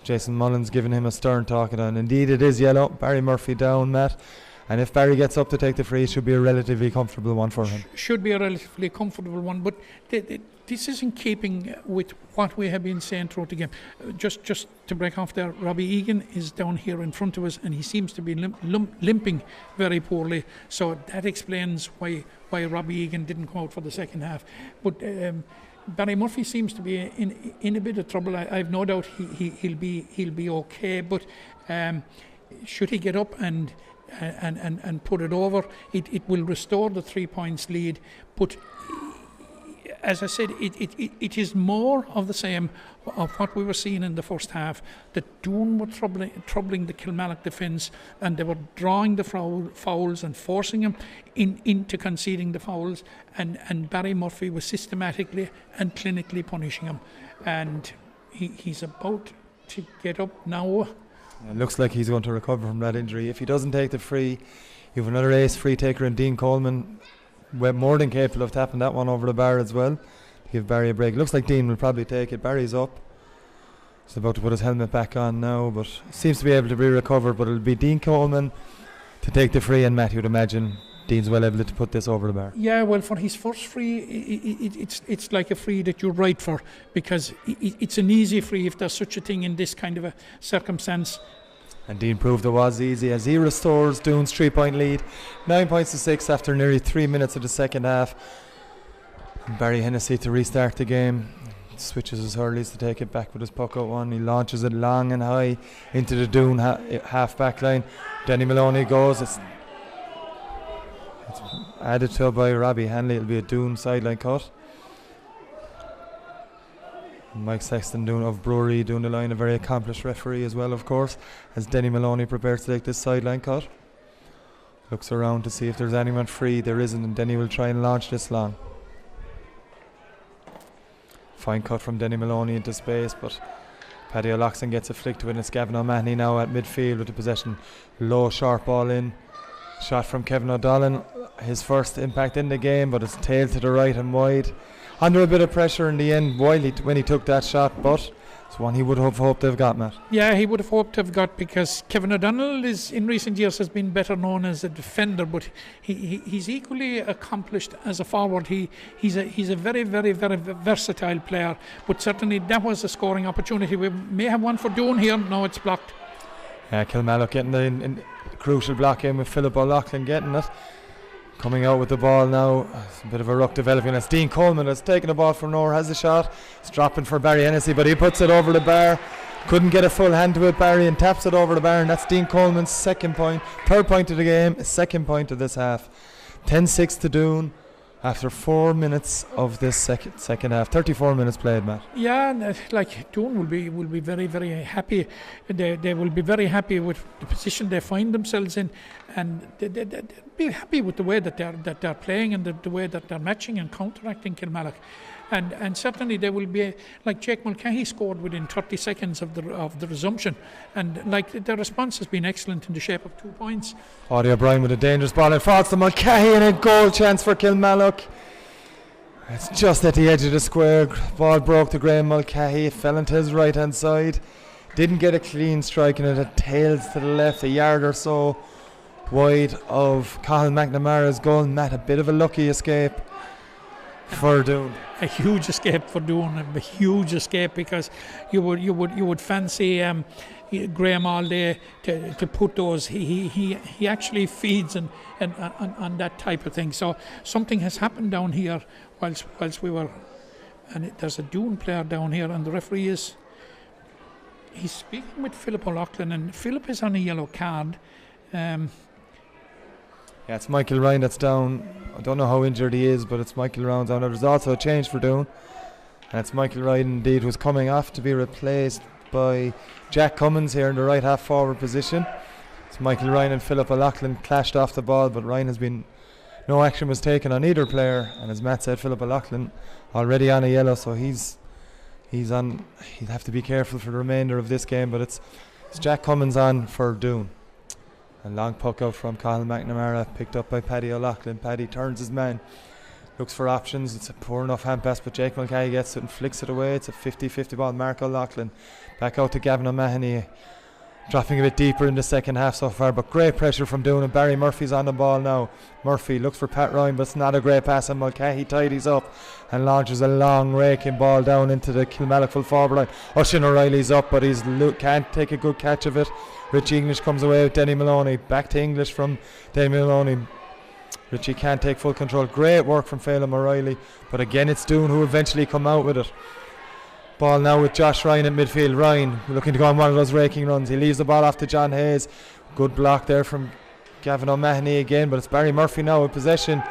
Speaker 5: Jason Mullins giving him a stern talking on. Indeed, it is yellow. Barry Murphy down, Matt. And if Barry gets up to take the free, it should be a relatively comfortable one for him.
Speaker 4: Should be a relatively comfortable one, but this is in keeping with what we have been saying throughout the game. Just to break off there, Robbie Egan is down here in front of us, and he seems to be limping very poorly. So that explains why Robbie Egan didn't come out for the second half. But Barry Murphy seems to be in a bit of trouble. I've no doubt he'll be okay. But should he get up and put it over, it will restore the 3 points lead. But as I said, it is more of the same of what we were seeing in the first half. That Doon were troubling the Kilmallock defence, and they were drawing the fouls and forcing him into conceding the fouls, and Barry Murphy was systematically and clinically punishing him. And he's about to get up now.
Speaker 5: It looks like he's going to recover from that injury. If he doesn't take the free, you have another ace free taker in Dean Coleman. We're more than capable of tapping that one over the bar as well to give Barry a break. Looks like Dean will probably take it. Barry's up. He's about to put his helmet back on now, but seems to be able to be recovered. But it'll be Dean Coleman to take the free, and Matt, you'd imagine Dean's well able to put this over the bar.
Speaker 4: Yeah, well, for his first free, it's like a free that you're right for, because it's an easy free if there's such a thing in this kind of a circumstance.
Speaker 5: And Dean proved it was easy as he restores Doon's 3-point lead. 9 points to 6 after nearly 3 minutes of the second half. And Barry Hennessy to restart the game. Switches his hurleys to take it back with his puck out one. He launches it long and high into the Doon half back line. Denny Maloney goes. It's added to by Robbie Hanley. It'll be a Doon sideline cut. Mike Sexton of Brewery doing the line, a very accomplished referee as well, of course, as Denny Maloney prepares to take this sideline cut. Looks around to see if there's anyone free. There isn't, and Denny will try and launch this long. Fine cut from Denny Maloney into space, but Paddy O'Loughlin gets a flick to it, and it's Gavin O'Mahony now at midfield with the possession. Low, sharp ball in. Shot from Kevin O'Donnell, his first impact in the game, but it's tailed to the right and wide. Under a bit of pressure in the end when he took that shot, but it's one he would have hoped to have got, Matt.
Speaker 4: Yeah, he would have hoped to have got, because Kevin O'Donnell is in recent years has been better known as a defender, but he's equally accomplished as a forward. He's a very, very, very versatile player, but certainly that was a scoring opportunity. We may have one for Doon here. No, it's blocked.
Speaker 5: Kilmallock getting the crucial block in with Philip O'Loughlin getting it. Coming out with the ball now. It's a bit of a ruck developing. It's Dean Coleman that's taking the ball from Nor, has the shot. It's dropping for Barry Hennessy, but he puts it over the bar. Couldn't get a full hand to it, Barry, and taps it over the bar, and that's Dean Coleman's second point. Third point of the game, second point of this half. 10-6 to Doon after 4 minutes of this second half. 34 minutes played, Matt.
Speaker 4: Yeah, like Doon will be very, very happy. They will be very happy with the position they find themselves in, and they'll be happy with the way that they're playing and the way that they're matching and counteracting Kilmallock. And certainly they will be, like Jake Mulcahy scored within 30 seconds of the resumption, and like their response has been excellent in the shape of 2 points.
Speaker 5: Audie O'Brien with a dangerous ball, and falls to Mulcahy, and a goal chance for Kilmallock. It's just at the edge of the square. Ball broke to Graham Mulcahy. It fell into his right hand side. Didn't get a clean strike, and it tails to the left, a yard or so wide of Cathal McNamara's goal. Matt, a bit of a lucky escape for Doon.
Speaker 4: A huge escape for Doon, a huge escape, because you would fancy Graham all day to put those. He actually feeds on that type of thing. So something has happened down here whilst we were, and there's a Doon player down here, and the referee he's speaking with Philip O'Loughlin, and Philip is on a yellow card.
Speaker 5: Yeah, it's Michael Ryan that's down. I don't know how injured he is, but it's Michael Ryan down. There's also a change for Doon. And it's Michael Ryan indeed, who's coming off to be replaced by Jack Cummins here in the right half forward position. It's Michael Ryan and Philip O'Loughlin clashed off the ball, but no action was taken on either player. And as Matt said, Philip O'Loughlin already on a yellow, so he's on. He'll have to be careful for the remainder of this game. But it's Jack Cummins on for Doon. A long puck out from Cathal McNamara, picked up by Paddy O'Loughlin. Paddy turns his man, looks for options. It's a poor enough hand pass, but Jake Mulcahy gets it and flicks it away. It's a 50-50 ball. Mark O'Loughlin back out to Gavin O'Mahony, dropping a bit deeper in the second half so far, but great pressure from Doon, and Barry Murphy's on the ball now. Murphy looks for Pat Ryan, but it's not a great pass, and Mulcahy tidies up and launches a long raking ball down into the Kilmallock full forward line. Oisin O'Reilly's up, but can't take a good catch of it. Richie English comes away with Denny Maloney. Back to English from Denny Maloney. Richie can't take full control. Great work from Phelan O'Reilly, but again it's Doon who eventually come out with it. Ball now with Josh Ryan at midfield. Ryan looking to go on one of those raking runs. He leaves the ball off to John Hayes. Good block there from Gavin O'Mahony again, but it's Barry Murphy now with possession.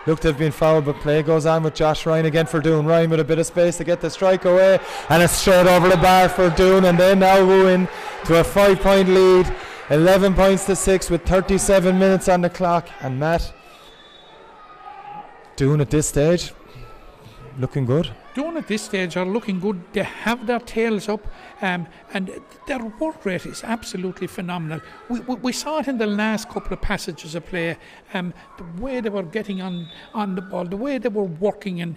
Speaker 5: looked to have been fouled, but play goes on with Josh Ryan again for Doon. Ryan with a bit of space to get the strike away, and it's straight over the bar for Doon, and they now go in to a 5-point lead, 11 points to 6 with 37 minutes on the clock. And Matt, Doon at this stage looking good.
Speaker 4: Doon at this stage are looking good. They have their tails up, and their work rate is absolutely phenomenal. We saw it in the last couple of passages of play. The way they were getting on the ball, the way they were working and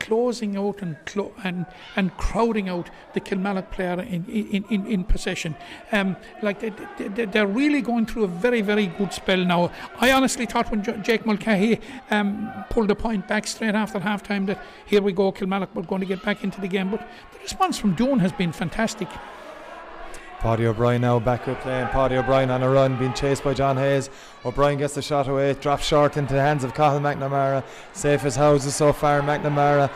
Speaker 4: closing out and crowding out the Kilmallock player in possession. They're really going through a very, very good spell now. I honestly thought when Jake Mulcahy pulled a point back straight after half-time that here we go, Kilmallock were going to get back into the game, but the response from Doon has been fantastic.
Speaker 5: Paddy O'Brien now back with playing. Paddy O'Brien on a run, being chased by John Hayes. O'Brien gets the shot away, drops short into the hands of Cathal McNamara. Safe as houses so far, McNamara,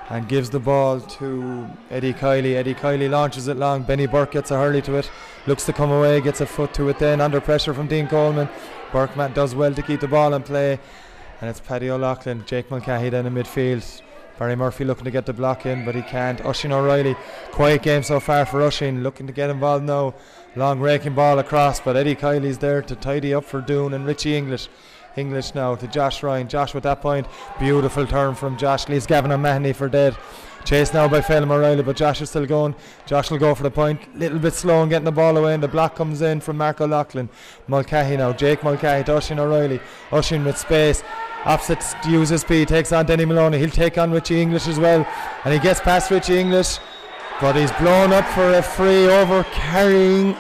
Speaker 5: and gives the ball to Eddie Kiley. Eddie Kiley launches it long. Benny Burke gets a hurley to it, looks to come away, gets a foot to it then, under pressure from Dean Coleman. Burke does well to keep the ball in play, and it's Paddy O'Loughlin. Jake Mulcahy then in midfield. Barry Murphy looking to get the block in, but he can't. Oisín O'Reilly, quiet game so far for Oisín, looking to get involved now. Long raking ball across, but Eddie Kiley's there to tidy up for Doon, and Richie English now to Josh Ryan. Josh with that point, beautiful turn from Josh, leaves Gavin O'Mahony for dead. Chased now by Phelim O'Reilly, but Josh is still going. Josh will go for the point, little bit slow in getting the ball away, and the block comes in from Mark O'Loughlin. Mulcahy now, Jake Mulcahy to Oisín O'Reilly. Oisín with space, opposite uses speed, takes on Denny Maloney. He'll take on Richie English as well, and he gets past Richie English, but he's blown up for a free over, carrying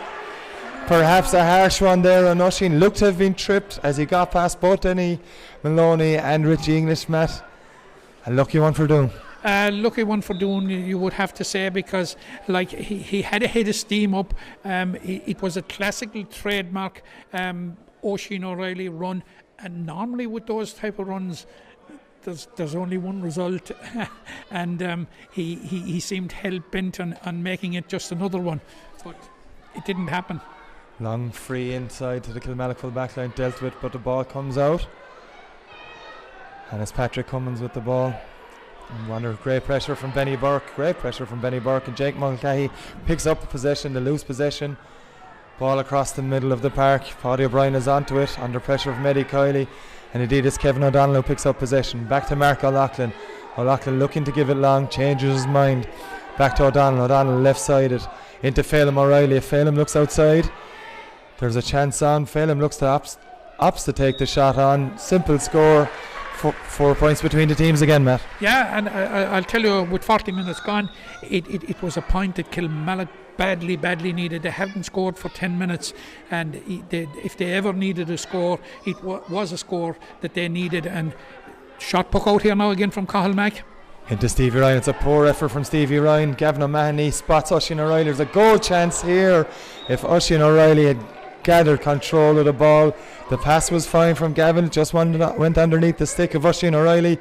Speaker 5: perhaps a harsh one there, and Oisín looked to have been tripped as he got past both Denny Maloney and Richie English. Matt, a lucky one for Doon.
Speaker 4: Lucky one for Doon, you would have to say, because he had a head of steam up. It was a classical trademark Oisín O'Reilly run, and normally with those type of runs there's only one result, and he seemed hell-bent on making it just another one, but it didn't happen.
Speaker 5: Long free inside to the Kilmallock full back line, dealt with, but the ball comes out, and it's Patrick Cummins with the ball. And under great pressure from Benny Burke, and Jake Mulcahy picks up possession, the loose possession. Ball across the middle of the park. Paddy O'Brien is onto it, under pressure from Eddie Kiley, and indeed it's Kevin O'Donnell who picks up possession. Back to Mark O'Loughlin. O'Loughlin looking to give it long, changes his mind. Back to O'Donnell. O'Donnell left-sided into Phelim O'Reilly. If Phelim looks outside, there's a chance on. Phelim looks to Ops to take the shot on. Simple score. 4 points between the teams again, Matt.
Speaker 4: Yeah, and I'll tell you, with 40 minutes gone, it was a point that Kilmallock badly needed. They haven't scored for 10 minutes, and if they ever needed a score, it was a score that they needed. And shot puck out here now again from Cathal Mac.
Speaker 5: Into Stevie Ryan. It's a poor effort from Stevie Ryan. Gavin O'Mahony spots Oisín O'Reilly. There's a goal chance here if Oisín O'Reilly had gathered control of the ball. The pass was fine from Gavin, just went underneath the stick of Oisín O'Reilly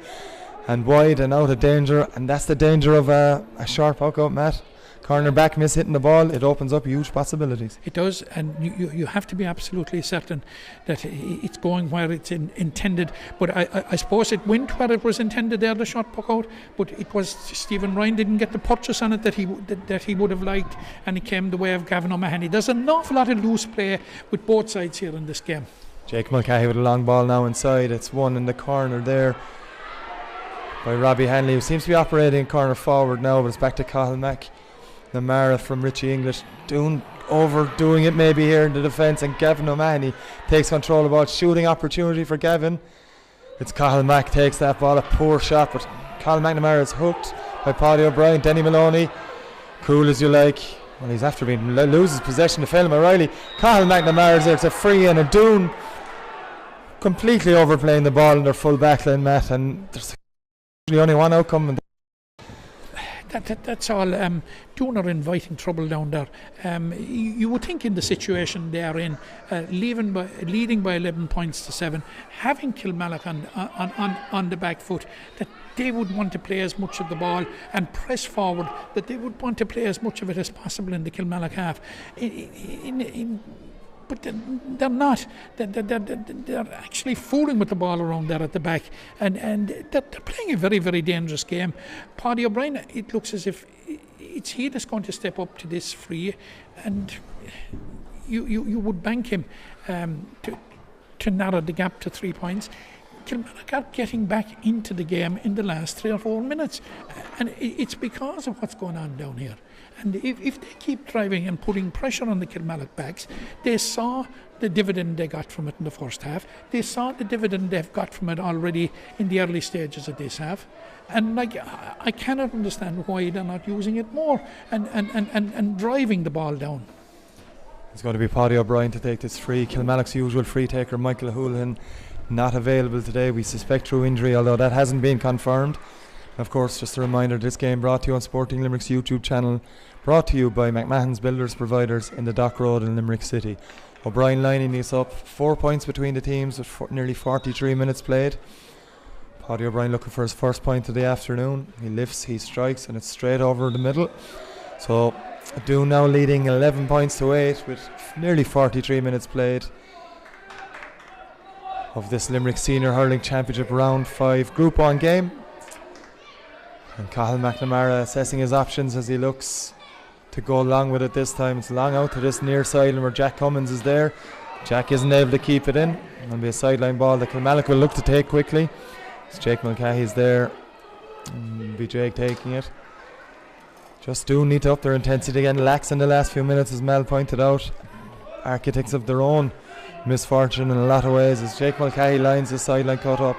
Speaker 5: and wide and out of danger, and that's the danger of a short puck out, Matt. Corner back miss hitting the ball, it opens up huge possibilities.
Speaker 4: It does, and you have to be absolutely certain that it's going where it's intended. But I suppose it went where it was intended there, the shot puck out, but it was Stephen Ryan didn't get the purchase on it that he would have liked, and it came the way of Gavin O'Mahony. There's an awful lot of loose play with both sides here in this game. Jake
Speaker 5: Mulcahy with a long ball now inside. It's one in the corner there by Robbie Hanley, who seems to be operating corner forward now, but it's back to Cathal McNamara from Richie English. Doon overdoing it maybe here in the defence, and Gavin O'Mahony takes control of the ball. Shooting opportunity for Gavin. It's Cathal Mac takes that ball, a poor shot, but Cathal McNamara is hooked by Paddy O'Brien. Denny Maloney, cool as you like. Well, he's after being loses possession to Phelim O'Reilly. Cathal McNamara is there, it's a free and a Doon completely overplaying the ball in their full back line, Matt, and there's only one outcome.
Speaker 4: That's all. Doon are inviting trouble down there. You would think in the situation they are in, leading by 11 points to 7, having Kilmallock on the back foot, that they would want to play as much of the ball and press forward, that they would want to play as much of it as possible in the Kilmallock half. but they're not. They're actually fooling with the ball around there at the back, and they're playing a very, very dangerous game. Paddy O'Brien, it looks as if it's he that's going to step up to this free, and you would bank him to narrow the gap to 3 points. Kilmallock are getting back into the game in the last 3 or 4 minutes, and it's because of what's going on down here. And if they keep driving and putting pressure on the Kilmallock backs, they saw the dividend they got from it in the first half. They saw the dividend they've got from it already in the early stages of this half. And I cannot understand why they're not using it more and driving the ball down.
Speaker 5: It's going to be Paddy O'Brien to take this free. Kilmallock's usual free taker, Michael Houlihan, not available today. We suspect through injury, although that hasn't been confirmed. Of course, just a reminder, this game brought to you on Sporting Limerick's YouTube channel, brought to you by McMahon's Builders Providers in the Dock Road in Limerick City. O'Brien lining this up, 4 points between the teams with nearly 43 minutes played. Paddy O'Brien looking for his first point of the afternoon. He lifts, he strikes, and it's straight over the middle. So Doon now leading 11 points to 8 with nearly 43 minutes played of this Limerick Senior Hurling Championship Round 5 Group 1 game. And Cathal McNamara assessing his options as he looks to go along with it this time. It's long out to this near sideline where Jack Cummins is there. Jack isn't able to keep it in. It'll be a sideline ball that Kilmallock will look to take quickly. It's Jake Mulcahy's there. Be Jake taking it. Just do need to up their intensity again. Lax in the last few minutes, as Mel pointed out. Architects of their own misfortune in a lot of ways as Jake Mulcahy lines his sideline cut up.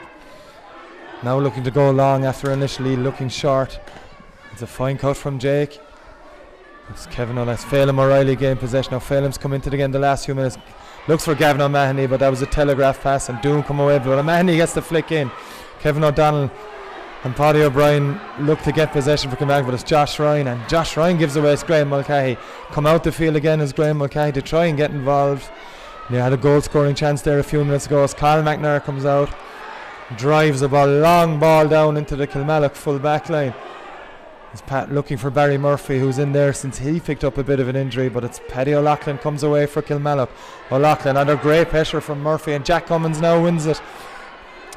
Speaker 5: Now looking to go long after initially looking short. It's a fine cut from Jake. It's Kevin O'Leary. Phelim O'Reilly gained possession. Now Phelim's come into the game the last few minutes. Looks for Gavin O'Mahony, but that was a telegraph pass and Doon come away. But O'Mahony gets the flick in. Kevin O'Donnell and Paddy O'Brien look to get possession for comeback, but it's Josh Ryan, and Josh Ryan gives away to Graham Mulcahy. Come out the field again as Graham Mulcahy to try and get involved. They had a goal scoring chance there a few minutes ago as Carl McNair comes out, drives a long ball down into the Kilmallock full back line. It's Pat looking for Barry Murphy, who's in there since he picked up a bit of an injury, but it's Paddy O'Loughlin comes away for Kilmallock. O'Loughlin under great pressure from Murphy, and Jack Cummins now wins it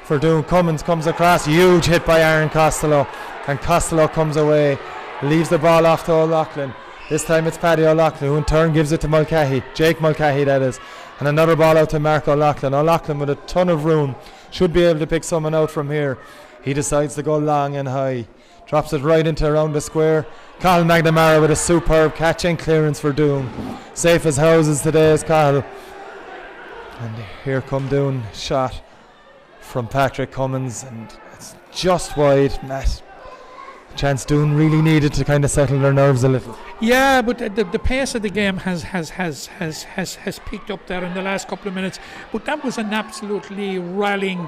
Speaker 5: for Doon. Cummins comes across, huge hit by Aaron Costello, and Costello comes away, leaves the ball off to O'Loughlin. This time it's Paddy O'Loughlin, who in turn gives it to Mulcahy, Jake Mulcahy that is, and another ball out to Mark O'Loughlin. O'Loughlin with a ton of room, should be able to pick someone out from here. He decides to go long and high, drops it right into around the square. Cathal McNamara with a superb catch and clearance for Doon. Safe as houses today is Cathal. And here come Doon, shot from Patrick Cummins, and it's just wide. Matt, chance Doon really needed to kind of settle their nerves a little.
Speaker 4: Yeah, but the pace of the game has picked up there in the last couple of minutes. But that was an absolutely rallying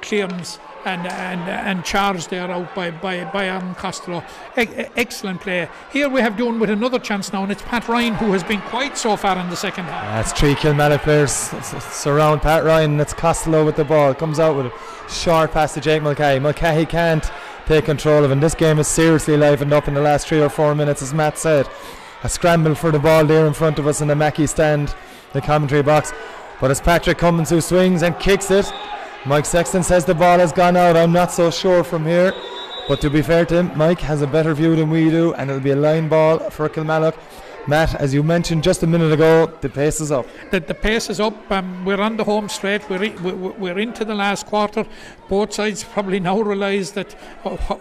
Speaker 4: clearance and charge there out by Aaron Costello. Excellent play. Here we have Doon with another chance now, and it's Pat Ryan who has been quiet so far in the second half.
Speaker 5: That's 3 Kilmallock players surround Pat Ryan, and it's Costello with the ball. Comes out with a short pass to Jake Mulcahy. Mulcahy can't take control of it, and this game is seriously livened up in the last 3 or 4 minutes, as Matt said. A scramble for the ball there in front of us in the Mackey stand, the commentary box, but it's Patrick Cummins who swings and kicks it. Mike Sexton says the ball has gone out. I'm not so sure from here, but to be fair to him, Mike has a better view than we do, and it'll be a line ball for Kilmallock. Matt, as you mentioned just a minute ago, the pace is up.
Speaker 4: The pace is up. We're on the home straight. We're into the last quarter. Both sides probably now realise that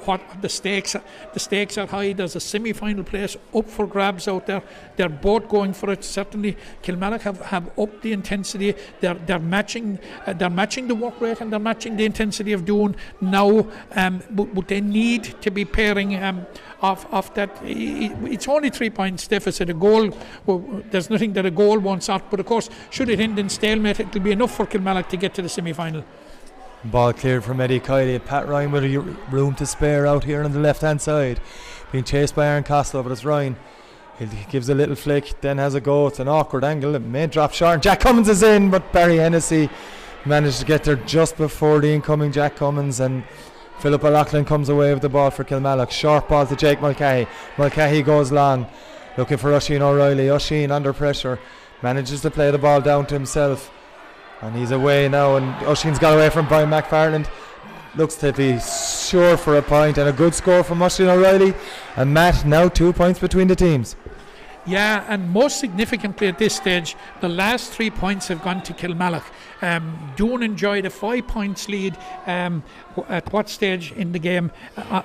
Speaker 4: what the stakes are high. There's a semi-final place up for grabs out there. They're both going for it. Certainly, Kilmallock have upped the intensity. They're matching the work rate, and they're matching the intensity of Doon now. But they need to be pairing off that. It's only 3 points deficit. A goal, there's nothing that a goal won't sort, but of course, should it end in stalemate, it'll be enough for Kilmallock to get to the semi-final.
Speaker 5: Ball cleared from Eddie Kiley. Pat Ryan with a room to spare out here on the left hand side, being chased by Aaron Costello, but it's Ryan. He gives a little flick, then has a go. It's an awkward angle. It may drop short. Jack Cummins is in, but Barry Hennessy managed to get there just before the incoming Jack Cummins, and Philip O'Loughlin comes away with the ball for Kilmallock. Short ball to Jake Mulcahy. Mulcahy goes long, looking for Oisin O'Reilly. Oisin under pressure. manages to play the ball down to himself, and he's away now, and Oisin's got away from Brian McFarland. Looks to be sure for a point, and a good score from Oisin O'Reilly. And Matt, now 2 points between the teams.
Speaker 4: Yeah, and most significantly at this stage, the last 3 points have gone to Kilmallock. Doon enjoyed a 5 points lead at what stage in the game?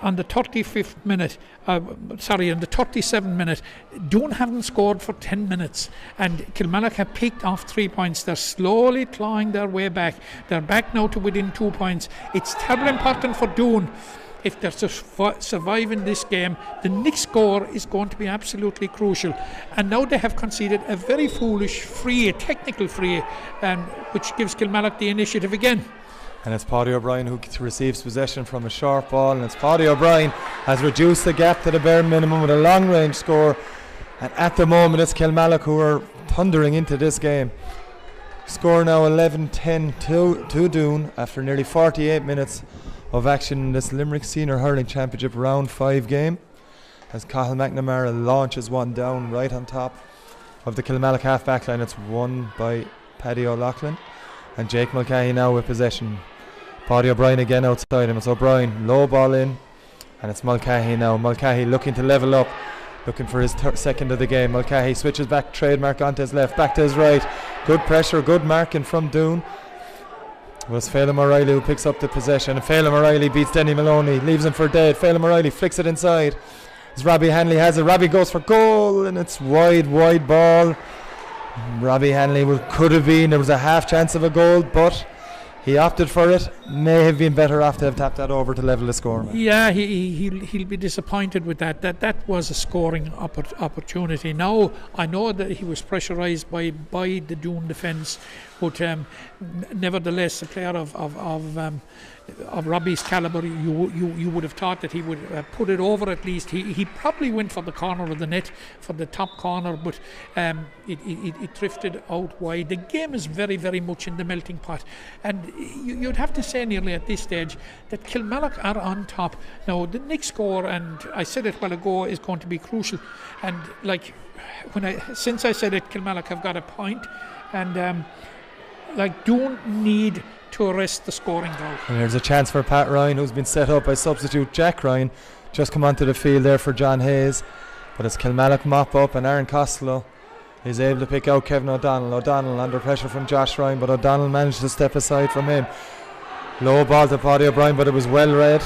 Speaker 4: On the 35th minute, on the 37th minute. Doon haven't scored for 10 minutes, and Kilmallock have picked off 3 points. They're slowly clawing their way back. They're back now to within 2 points. It's terribly important for Doon. If they're to survive in this game, the next score is going to be absolutely crucial. And now they have conceded a very foolish free, a technical free, which gives Kilmallock the initiative again.
Speaker 5: And it's Paddy O'Brien who receives possession from a short ball, and it's Paddy O'Brien has reduced the gap to the bare minimum with a long range score. And at the moment it's Kilmallock who are thundering into this game. Score now 11-10 to Doon after nearly 48 minutes of action in this Limerick Senior Hurling Championship round 5 game, as Cathal McNamara launches one down right on top of the Kilmallock half back line. It's won by Paddy O'Loughlin, and Jake Mulcahy now with possession. Paddy O'Brien again outside him. It's O'Brien, low ball in, and it's Mulcahy now. Mulcahy looking to level up, looking for his second of the game. Mulcahy switches back, trademark onto his left, back to his right. Good pressure, good marking from Doon. It was Phelim O'Reilly who picks up the possession, and Phelim O'Reilly beats Denny Maloney, leaves him for dead. Phelim O'Reilly flicks it inside as Robbie Hanley has it. Robbie goes for goal, and it's wide ball. Robbie Hanley could have been, there was a half chance of a goal, but he opted for it. May have been better off to have tapped that over to level the score.
Speaker 4: Yeah, he'll be disappointed with that. That was a scoring opportunity. Now I know that he was pressurised by the Doon defence, but nevertheless, a player of Robbie's calibre, you would have thought that he would put it over at least. He probably went for the corner of the net, for the top corner, but it drifted out wide. The game is very, very much in the melting pot, and you'd have to say nearly at this stage that Kilmallock are on top. Now the next score, and I said it a while ago, is going to be crucial. And since I said it, Kilmallock have got a point, and Doon need to arrest the scoring goal.
Speaker 5: And there's a chance for Pat Ryan, who's been set up by substitute Jack Ryan, just come onto the field there for John Hayes. But it's Kilmallock mop up, and Aaron Costello is able to pick out Kevin O'Donnell. O'Donnell under pressure from Josh Ryan, but O'Donnell managed to step aside from him. Low ball to Paddy O'Brien, but it was well read.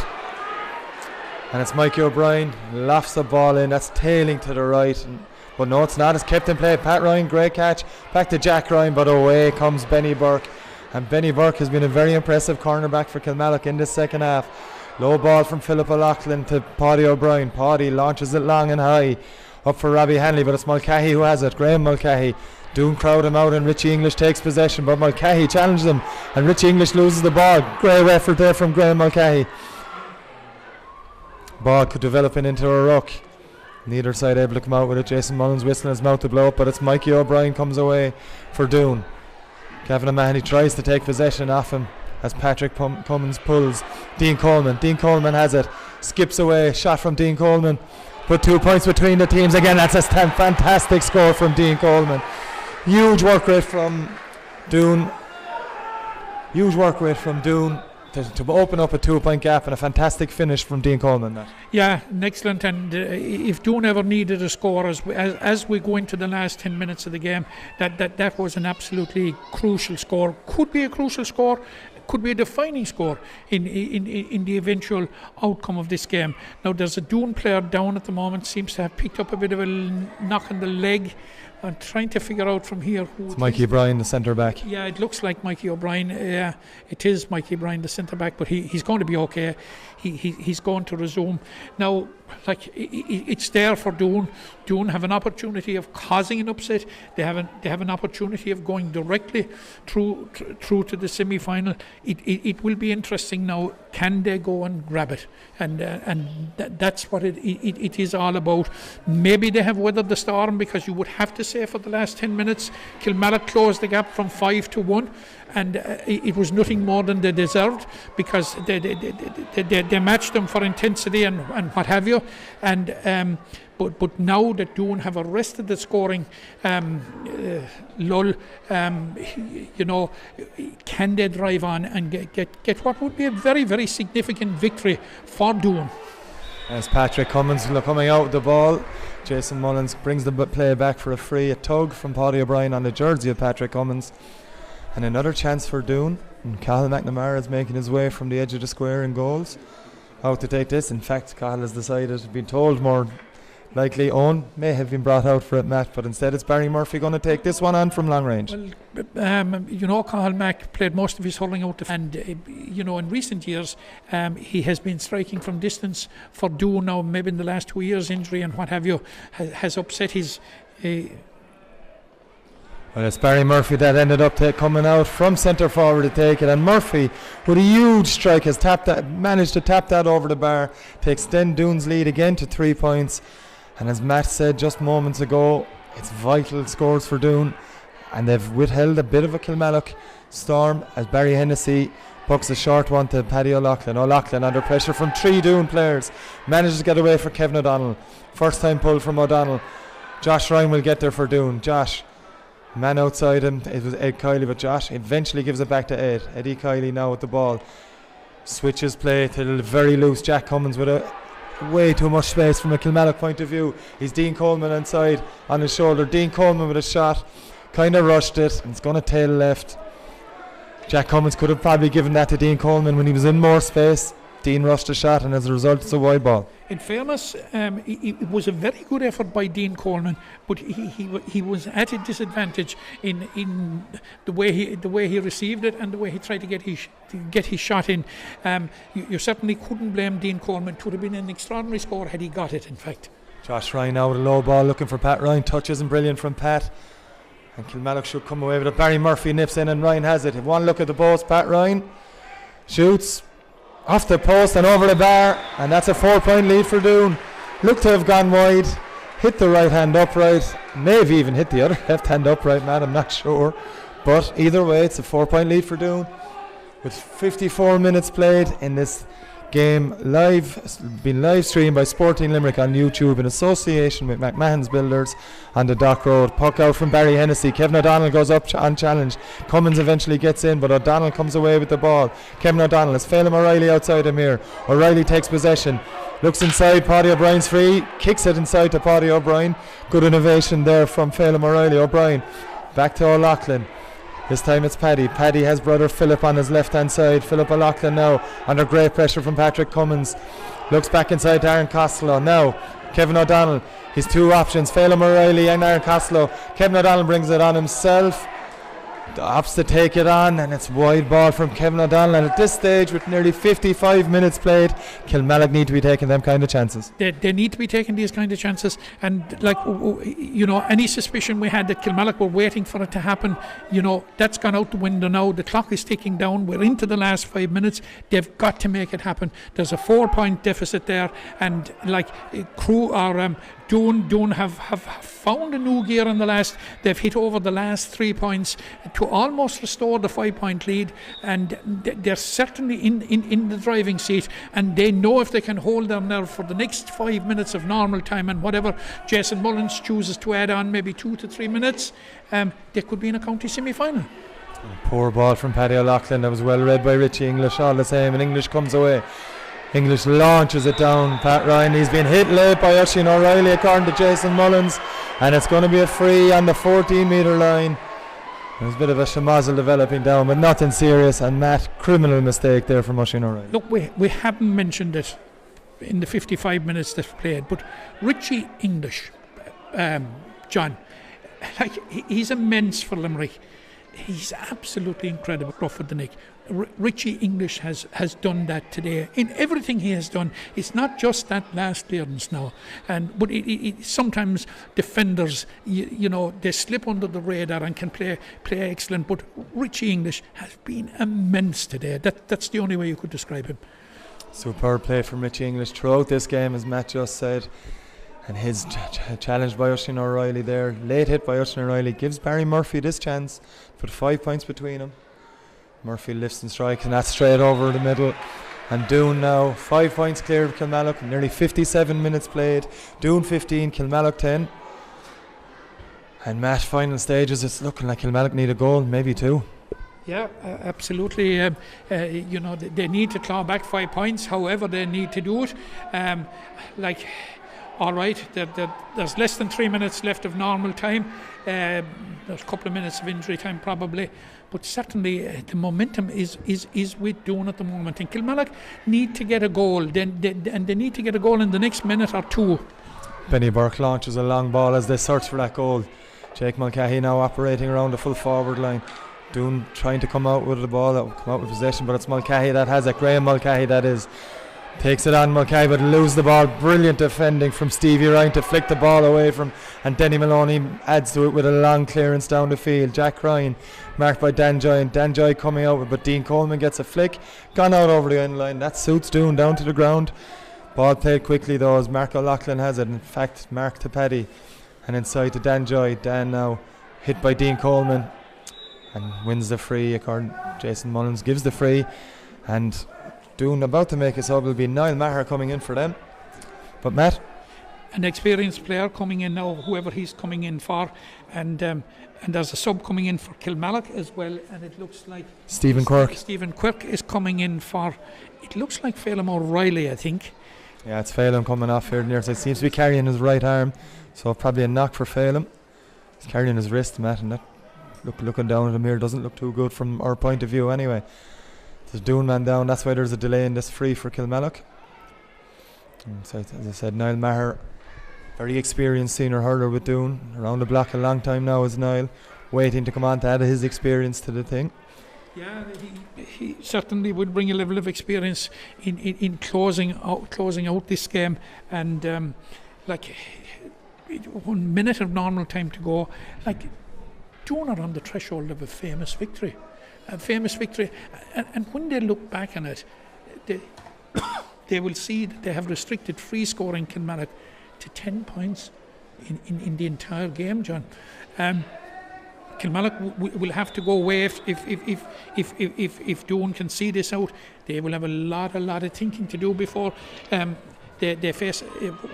Speaker 5: And it's Mikey O'Brien, lofts the ball in, that's tailing to the right. But no, it's not, it's kept in play. Pat Ryan, great catch. Back to Jack Ryan, but away comes Benny Burke. And Benny Burke has been a very impressive cornerback for Kilmallock in this second half. Low ball from Philip O'Loughlin to Paddy O'Brien. Paddy launches it long and high up for Robbie Hanley, but it's Mulcahy who has it. Graham Mulcahy. Doon crowd him out, and Richie English takes possession, but Mulcahy challenges him, and Richie English loses the ball. Great effort there from Graham Mulcahy. Ball could develop into a ruck. Neither side able to come out with it. Jason Mullins whistling his mouth to blow up, but it's Mikey O'Brien comes away for Doon. Kevin O'Mahony tries to take possession off him as Patrick Cummins pulls. Dean Coleman has it, skips away, shot from Dean Coleman. Put 2 points between the teams again. That's a fantastic score from Dean Coleman. Huge work rate from Doon. To open up a 2 point gap, and a fantastic finish from Dean Coleman. That.
Speaker 4: Yeah, excellent. And if Doon ever needed a score as we go into the last 10 minutes of the game, that was an absolutely crucial score. Could be a crucial score, could be a defining score in the eventual outcome of this game. Now there's a Doon player down at the moment, seems to have picked up a bit of a knock on the leg. I'm trying to figure out from here who
Speaker 5: it's Mikey O'Brien, the centre back.
Speaker 4: Yeah, it looks like Mikey O'Brien. Yeah, it is Mikey O'Brien, the centre back, but he's going to be okay. He's going to resume. Now, it's there for Doon. Doon have an opportunity of causing an upset. They have an opportunity of going directly through to the semi-final. It will be interesting now. Can they go and grab it? And that's what it is all about. Maybe they have weathered the storm, because you would have to say for the last 10 minutes Kilmallock closed the gap from 5 to 1, and it was nothing more than they deserved, because they matched them for intensity and what have you, and but now that Doon have arrested the scoring lull, you know, can they drive on and get what would be a very, very significant victory for Doon?
Speaker 5: As Patrick Cummins coming out with the ball, Jason Mullins brings the play back for a free, a tug from Paddy O'Brien on the jersey of Patrick Cummins, and another chance for Doon. And Cathal McNamara is making his way from the edge of the square in goals. How to take this? In fact, Cathal has decided, been told more likely Owen may have been brought out for it, Matt, but instead it's Barry Murphy going to take this one on from long range.
Speaker 4: Well, you know, Cathal Mac played most of his hurling out, and you know, in recent years he has been striking from distance for Doon. Now maybe in the last 2 years injury and what have you has upset his
Speaker 5: well, it's Barry Murphy that ended up coming out from centre forward to take it, and Murphy with a huge strike has managed to tap that over the bar to extend Doon's lead again to 3 points. And as Matt said just moments ago, it's vital scores for Doon, and they've withheld a bit of a Kilmallock storm as Barry Hennessy pucks a short one to Paddy O'Loughlin. O'Loughlin under pressure from 3 Doon players manages to get away for Kevin O'Donnell. First time pull from O'Donnell. Josh Ryan will get there for Doon. Josh, man outside him, it was Ed Kiley, but Josh eventually gives it back to Ed. Eddie Kiley now with the ball. Switches play to the very loose Jack Cummins with a way too much space from a Kilmallock point of view. He's Dean Coleman inside on his shoulder. Dean Coleman with a shot, kind of rushed it, and it's going to tail left. Jack Cummins could have probably given that to Dean Coleman when he was in more space. Dean rushed a shot, and as a result it's a wide ball.
Speaker 4: In fairness, it was a very good effort by Dean Coleman, but he was at a disadvantage in the way he received it and the way he tried to get his shot in. You certainly couldn't blame Dean Coleman. It would have been an extraordinary score had he got it, in fact.
Speaker 5: Josh Ryan now with a low ball looking for Pat Ryan. Touch isn't brilliant from Pat, and Kilmallock should come away with it. Barry Murphy nips in and Ryan has it. One look at the post, Pat Ryan shoots off the post and over the bar, and that's a 4 point lead for Doon. Looked to have gone wide, hit the right hand upright, may have even hit the other left hand upright, man, I'm not sure, but either way it's a 4 point lead for Doon with 54 minutes played in this game, been live streamed by Sporting Limerick on YouTube in association with McMahon's Builders on the Dock Road. Puck out from Barry Hennessy. Kevin O'Donnell goes up unchallenged. Cummins eventually gets in, but O'Donnell comes away with the ball. Kevin O'Donnell has Phelim O'Reilly outside him here. O'Reilly takes possession, looks inside. Paddy O'Brien's free, kicks it inside to Paddy O'Brien. Good innovation there from Phelim O'Reilly. O'Brien back to O'Loughlin. This time it's Paddy. Paddy has brother Philip on his left hand side. Philip O'Loughlin now under great pressure from Patrick Cummins. Looks back inside to Aaron Costello. Now Kevin O'Donnell. His two options, Phelim O'Reilly and Aaron Costello. Kevin O'Donnell brings it on himself. Opts to take it on, and it's wide ball from Kevin O'Donnell. And at this stage, with nearly 55 minutes played, Kilmallock need to be taking them kind of chances.
Speaker 4: They need to be taking these kind of chances, and like, you know, any suspicion we had that Kilmallock were waiting for it to happen, you know, that's gone out the window now. The clock is ticking down. We're into the last 5 minutes. They've got to make it happen. There's a 4 point deficit there, and like Doon have found a new gear in the last. They've hit over the last 3 points to almost restore the 5 point lead, and they're certainly in the driving seat, and they know if they can hold their nerve for the next 5 minutes of normal time, and whatever Jason Mullins chooses to add on, maybe 2 to 3 minutes, they could be in a county semi-final.
Speaker 5: Poor ball from Paddy O'Loughlin. That was well read by Richie English all the same, and English comes away. English launches it down. Pat Ryan, he's been hit late by Oisin O'Reilly according to Jason Mullins, and it's going to be a free on the 14 metre line. There's a bit of a schmozzle developing down, but nothing serious, and Matt, criminal mistake there from Oisin O'Reilly.
Speaker 4: Look, we haven't mentioned it in the 55 minutes they've played, but Richie English, John, like, he's immense for Limerick. He's absolutely incredible. Rough with the neck. Richie English has done that today in everything he has done. It's not just that last clearance now, but sometimes defenders, you know, they slip under the radar and can play excellent. But Richie English has been immense today. That's the only way you could describe him.
Speaker 5: Superb play from Richie English throughout this game, as Matt just said. And his challenge by Oisin O'Reilly there, late hit by Oisin O'Reilly, gives Barry Murphy this chance. Put 5 points between them. Murphy lifts and strikes, and that's straight over the middle. And Doon now 5 points clear of Kilmallock, nearly 57 minutes played. Doon 15, Kilmallock 10. And Matt, final stages, it's looking like Kilmallock need a goal, maybe 2.
Speaker 4: Yeah, absolutely. You know, they need to claw back 5 points, however they need to do it. All right, there's less than 3 minutes left of normal time. There's a couple of minutes of injury time probably. But certainly the momentum is with Doon at the moment. And Kilmallock need to get a goal. And they need to get a goal in the next minute or 2.
Speaker 5: Benny Burke launches a long ball as they search for that goal. Jake Mulcahy now operating around the full forward line. Doon trying to come out with the ball, come out with possession, but it's Mulcahy that has it. Graham Mulcahy that is. Takes it on Mulcahy, but loses the ball. Brilliant defending from Stevie Ryan to flick the ball away from, and Denny Maloney adds to it with a long clearance down the field. Jack Ryan marked by Dan Joy, and Dan Joy coming out, but Dean Coleman gets a flick, gone out over the end line. That suits Doon down to the ground. Ball played quickly though as Mark O'Loughlin has it. In fact, Mark to Paddy, and inside to Dan Joy. Dan now hit by Dean Coleman and wins the free. Jason Mullins gives the free, and Doon about to make a sub. Will be Niall Maher coming in for them. But Matt,
Speaker 4: an experienced player coming in now, whoever he's coming in for, and there's a sub coming in for Kilmallock as well, and it looks like
Speaker 5: Stephen Quirk.
Speaker 4: Stephen Quirk is coming in for, it looks like Phelim O'Reilly, I think.
Speaker 5: Yeah, it's Phelim coming off here near side. Seems to be carrying his right arm, so probably a knock for Phelim. He's carrying his wrist, Matt, and that looking down at him here doesn't look too good from our point of view anyway. There's Doon man down, that's why there's a delay in this free for Kilmallock. So as I said, Niall Maher, very experienced senior hurler with Doon, around the block a long time now is Niall, waiting to come on to add his experience to the thing.
Speaker 4: Yeah, he certainly would bring a level of experience in closing out this game, and 1 minute of normal time to go. Like, Doon are on the threshold of a famous victory. And when they look back on it, they will see that they have restricted free scoring Kilmallock to 10 points in the entire game, John. Kilmallock will have to go away if Doon can see this out. They will have a lot of thinking to do before they face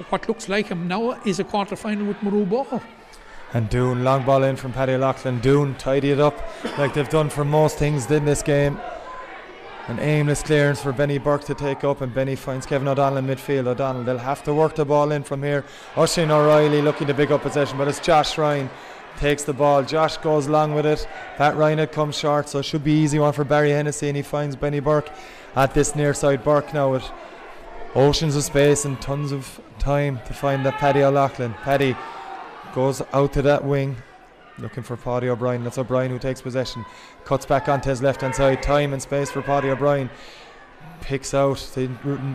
Speaker 4: what looks like him now is a quarter final with Marooba.
Speaker 5: And Doon, long ball in from Paddy O'Loughlin. Doon tidy it up like they've done for most things in this game. An aimless clearance for Benny Burke to take up, and Benny finds Kevin O'Donnell in midfield. O'Donnell, they'll have to work the ball in from here. Oisin O'Reilly looking to pick up possession, but it's Josh Ryan takes the ball. Josh goes long with it. Pat Ryan had come short, so it should be easy one for Barry Hennessy, and he finds Benny Burke at this near side. Burke now with oceans of space and tons of time to find that Paddy O'Loughlin. Paddy goes out to that wing looking for Paddy O'Brien. That's O'Brien who takes possession, cuts back onto his left hand side. Time and space for Paddy O'Brien. Picks out the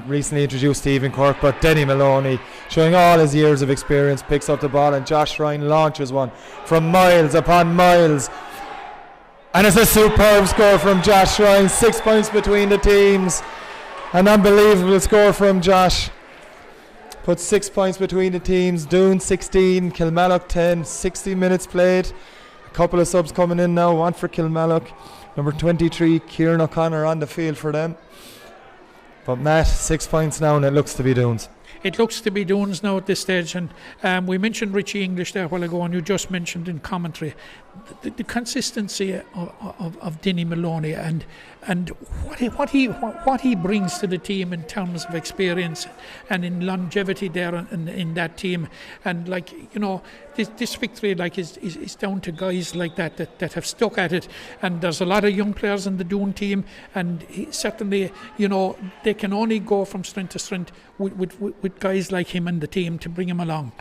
Speaker 5: recently introduced Stephen Quirk, but Denny Maloney, showing all his years of experience, picks up the ball, and Josh Ryan launches one from miles upon miles, and it's a superb score from Josh Ryan. 6 points between the teams. An unbelievable score from Josh. Put 6 points between the teams. Doon 16, Kilmallock 10. 60 minutes played. A couple of subs coming in now. One for Kilmallock. Number 23, Kieran O'Connor on the field for them. But Matt, 6 points now, and it looks to be Doon's.
Speaker 4: It looks to be Doon's now at this stage, and we mentioned Richie English there a while ago, and you just mentioned in commentary the consistency of Denny Maloney and what he brings to the team in terms of experience and in longevity there in that team. And this victory is down to guys like that have stuck at it. And there's a lot of young players in the Doon team, and certainly they can only go from strength to strength with guys like him and the team to bring him along.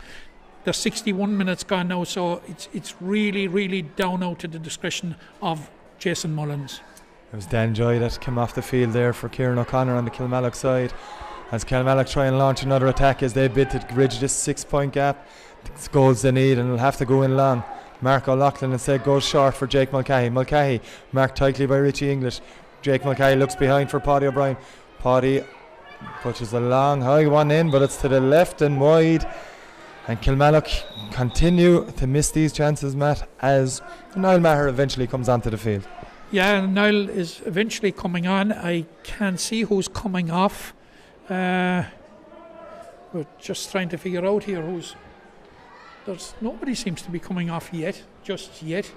Speaker 4: There's 61 minutes gone now, so it's really down out to the discretion of Jason Mullins.
Speaker 5: It was Dan Joy that came off the field there for Kieran O'Connor on the Kilmallock side, as Kilmallock try and launch another attack as they bid to bridge this 6 point gap. It's goals they need, and it'll have to go in long. Mark O'Loughlin instead goes short for Jake Mulcahy. Mulcahy marked tightly by Richie English. Jake Mulcahy looks behind for Paddy O'Brien. Paddy pushes a long high one in, but it's to the left and wide. And Kilmallock continue to miss these chances, Matt, as Niall Maher eventually comes onto the field.
Speaker 4: Yeah, Niall is eventually coming on. I can't see who's coming off. We're just trying to figure out here who's... nobody seems to be coming off just yet.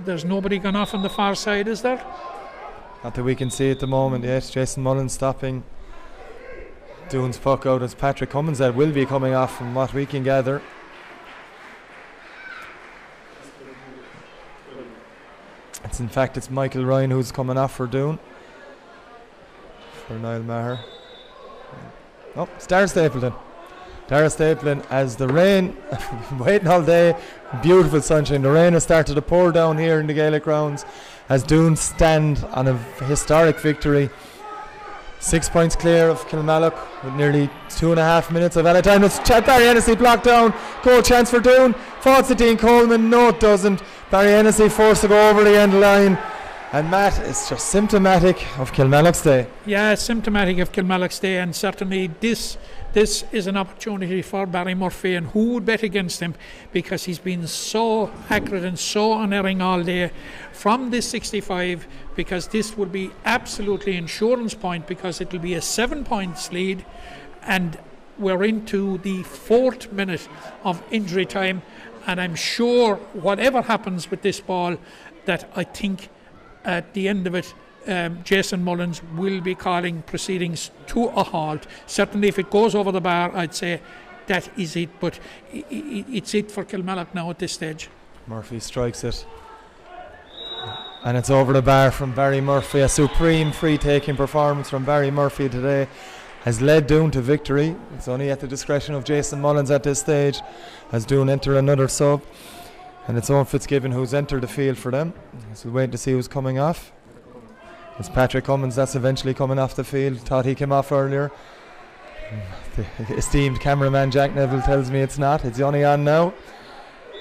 Speaker 4: There's nobody gone off on the far side, is there?
Speaker 5: Not that we can see at the moment yet. Jason Mullins stopping Doon's puck out as Patrick Cummins that will be coming off from what we can gather. In fact, it's Michael Ryan who's coming off for Doon. For Niall Maher. Oh, it's Dara Stapleton. Dara Stapleton as the rain, waiting all day, beautiful sunshine. The rain has started to pour down here in the Gaelic grounds as Doon stand on a historic victory. 6 points clear of Kilmallock with nearly 2.5 minutes of added time. It's Barry Hennessy blocked down. Goal chance for Doon. Falls to Dean Coleman. No, it doesn't. Barry Hennessy forced to go over the end line. And Matt, it's just symptomatic of Kilmallock's day.
Speaker 4: Yeah, it's symptomatic of Kilmallock's day, and certainly this is an opportunity for Barry Murphy, and who would bet against him, because he's been so accurate and so unerring all day from this 65, because this would be absolutely insurance point, because it will be a 7 points lead, and we're into the 4th minute of injury time, and I'm sure whatever happens with this ball, that I think at the end of it, Jason Mullins will be calling proceedings to a halt. Certainly if it goes over the bar, I'd say that is it, but it's it for Kilmallock now at this stage.
Speaker 5: Murphy strikes it, and it's over the bar from Barry Murphy. A supreme free-taking performance from Barry Murphy today has led Doon to victory. It's only at the discretion of Jason Mullins at this stage as Doon enter another sub, and it's Owen Fitzgibbon who's entered the field for them. So we'll wait to see who's coming off. It's Patrick Cummins that's eventually coming off the field. Thought he came off earlier. The esteemed cameraman Jack Neville tells me it's not. It's only on now.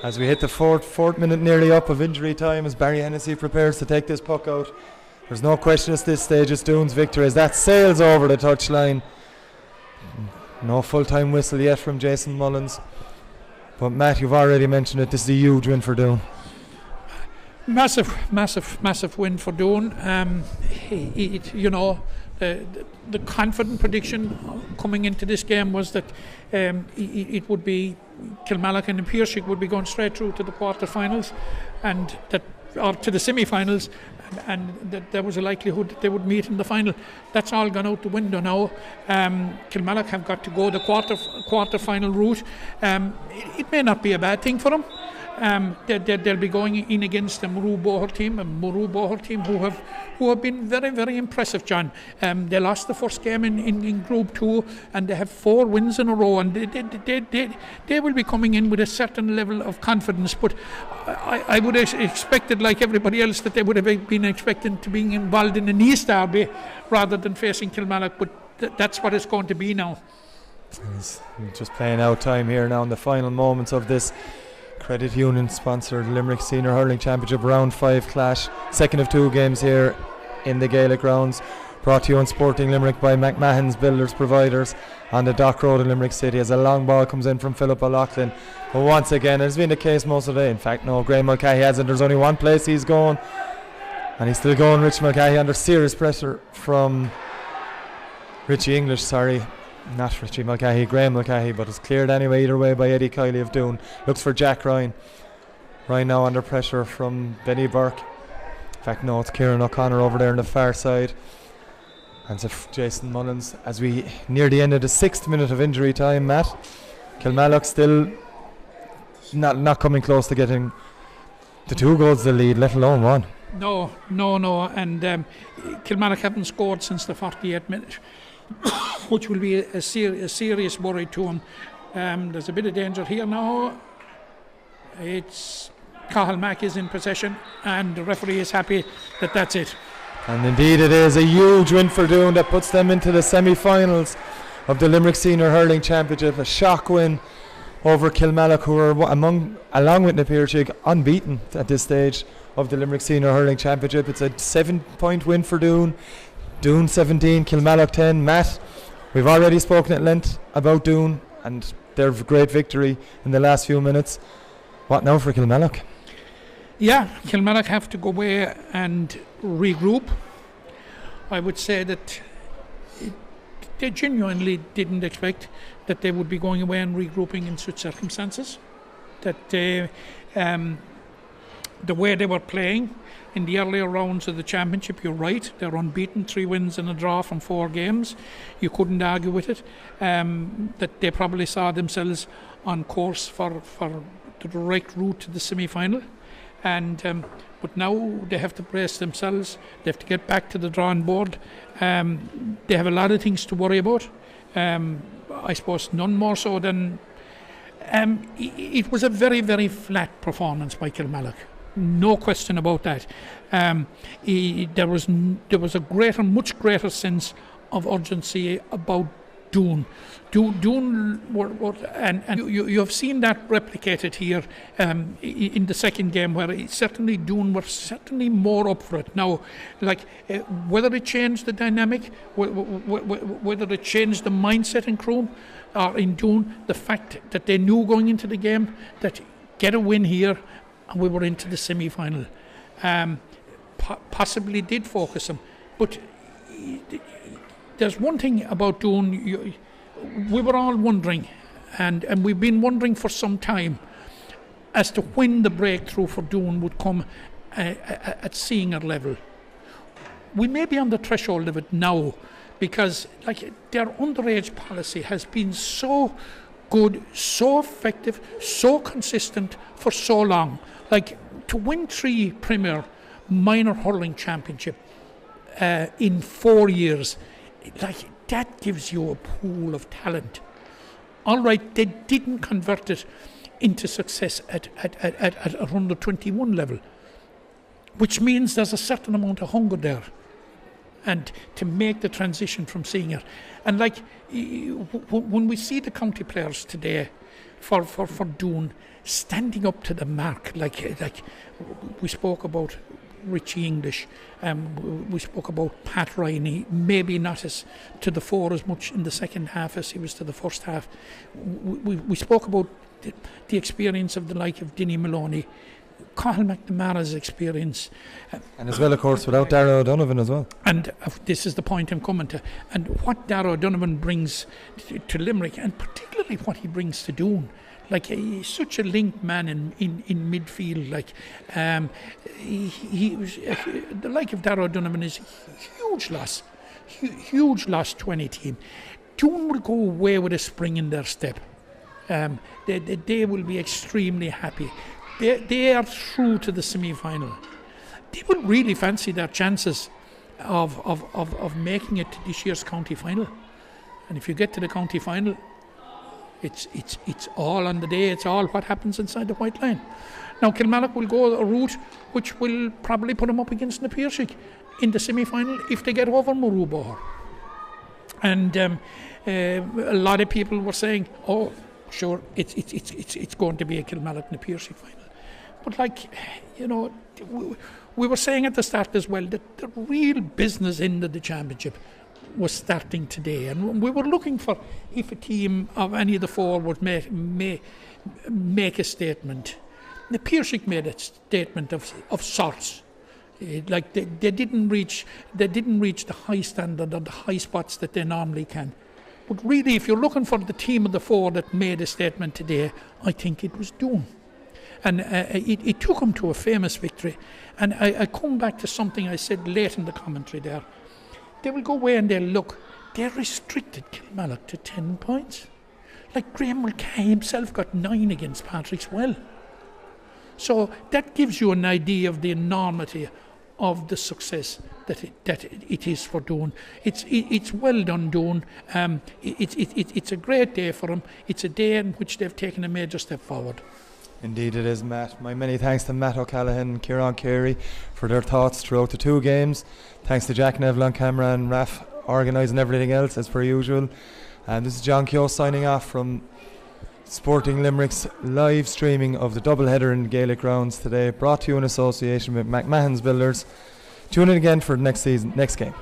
Speaker 5: As we hit the fourth minute nearly up of injury time, as Barry Hennessy prepares to take this puck out. There's no question at this stage it's Doon's victory as that sails over the touchline. No full-time whistle yet from Jason Mullins. But Matt, you've already mentioned it. This is a huge win for Doon. Massive win for Doon. The confident prediction coming into this game was that it would be Kilmallock and Piercic would be going straight through to the quarterfinals, and that, or to the semi-finals, and that there was a likelihood that they would meet in the final. That's all gone out the window now. Kilmallock have got to go the quarter-final route. It may not be a bad thing for them. They'll be going in against the Murroe Boher team, who have been very, very impressive, John. They lost the first game in Group 2, and they have 4 wins in a row, and they will be coming in with a certain level of confidence. But I would have expected, like everybody else, that they would have been expecting to be involved in an East Derby rather than facing Kilmallock, but that's what it's going to be now. He's just playing out time here now in the final moments of this Credit Union sponsored Limerick Senior Hurling Championship Round 5 clash, second of 2 games here in the Gaelic grounds, brought to you on Sporting Limerick by McMahon's Builders Providers on the Dock Road in Limerick City, as a long ball comes in from Philip O'Loughlin. But once again, it's been the case most of the day. In fact, no, Graham Mulcahy hasn't. There's only one place he's going, and he's still going. Rich Mulcahy under serious pressure from Richie English, not Richie Mulcahy, Graham Mulcahy, but it's cleared anyway either way by Eddie Kiley of Doon. Looks for Jack Ryan. Ryan now under pressure from Benny Burke. In fact, no, it's Kieran O'Connor over there on the far side. And so Jason Mullins, as we near the end of the 6th minute of injury time, Matt. Kilmallock still not coming close to getting the 2 goals the lead, let alone 1.
Speaker 4: No, and Kilmallock haven't scored since the 48th minute. Which will be a serious worry to him. There's a bit of danger here now. It's Cathal Mack is in possession, and the referee is happy that that's it.
Speaker 5: And indeed it is a huge win for Doon that puts them into the semi-finals of the Limerick Senior Hurling Championship. A shock win over Kilmallock, who are along with Napierchig, unbeaten at this stage of the Limerick Senior Hurling Championship. It's a 7-point win for Doon. Doon 17, Kilmallock 10. Matt, we've already spoken at length about Doon and their great victory in the last few minutes. What now for Kilmallock?
Speaker 4: Yeah, Kilmallock have to go away and regroup. I would say that they genuinely didn't expect that they would be going away and regrouping in such circumstances. That the way they were playing in the earlier rounds of the championship, you're right, they're unbeaten, 3 wins and a draw from 4 games. You couldn't argue with it. That they probably saw themselves on course for the direct route to the semi-final. But now they have to brace themselves. They have to get back to the drawing board. They have a lot of things to worry about. I suppose none more so than it was a very, very flat performance by Kilmallock. No question about that. There was a much greater sense of urgency about Doon. Doon and you have seen that replicated here in the second game, where Doon were certainly more up for it. Now, whether it changed the dynamic, whether it changed the mindset in Croom or in Doon, the fact that they knew going into the game that get a win here and we were into the semi-final, possibly did focus them. But there's one thing about Doon, we were all wondering, and we've been wondering for some time as to when the breakthrough for Doon would come at senior level. We may be on the threshold of it now, because their underage policy has been so good, so effective, so consistent for so long. To win 3 Premier Minor Hurling Championship in 4 years, that gives you a pool of talent. All right, they didn't convert it into success at under 21 level, which means there's a certain amount of hunger there, and to make the transition from senior. And when we see the county players today for Doon standing up to the mark, we spoke about Richie English, we spoke about Pat Riney, maybe not as to the fore as much in the second half as he was to the first half. We spoke about the experience of the like of Dinny Maloney, Cathal McNamara's experience.
Speaker 5: And as well, of course, without Darragh O'Donovan as well. And
Speaker 4: this is the point I'm coming to. And what Darragh O'Donovan brings to Limerick, and particularly what he brings to Doon. He's such a linked man in midfield. He was, the like of Darragh O'Donovan is a huge loss to any team. Doon will go away with a spring in their step. They will be extremely happy. They are through to the semi-final. They will really fancy their chances of making it to this year's county final. And if you get to the county final, it's all on the day. It's all what happens inside the white line. Now Kilmallock will go a route which will probably put them up against Na Piarsaigh in the semi-final if they get over Marúbóthar. And a lot of people were saying, "Oh, sure, it's going to be a Kilmallock Na Piarsaigh final." But we were saying at the start as well that the real business end of the championship was starting today, and we were looking for if a team of any of the 4 would make a statement. The Piarsaigh made a statement of sorts. They didn't reach the high standard or the high spots that they normally can. But really, if you're looking for the team of the 4 that made a statement today, I think it was Doon. And it took them to a famous victory. And I come back to something I said late in the commentary there. They will go away and they'll look. They restricted Kilmallock to 10 points. Graham Mulcahy himself got 9 against Patrick's Well. So that gives you an idea of the enormity of the success that it is for Doon. It's well done, Doon. It's a great day for them. It's a day in which they've taken a major step forward.
Speaker 5: Indeed it is, Matt. My many thanks to Matt O'Callaghan and Kieran Carey for their thoughts throughout the 2 games. Thanks to Jack Neville on camera and Raf organising everything else as per usual. And this is John Keogh signing off from Sporting Limerick's live streaming of the doubleheader in Gaelic Grounds today, brought to you in association with McMahon's Builders. Tune in again for next game.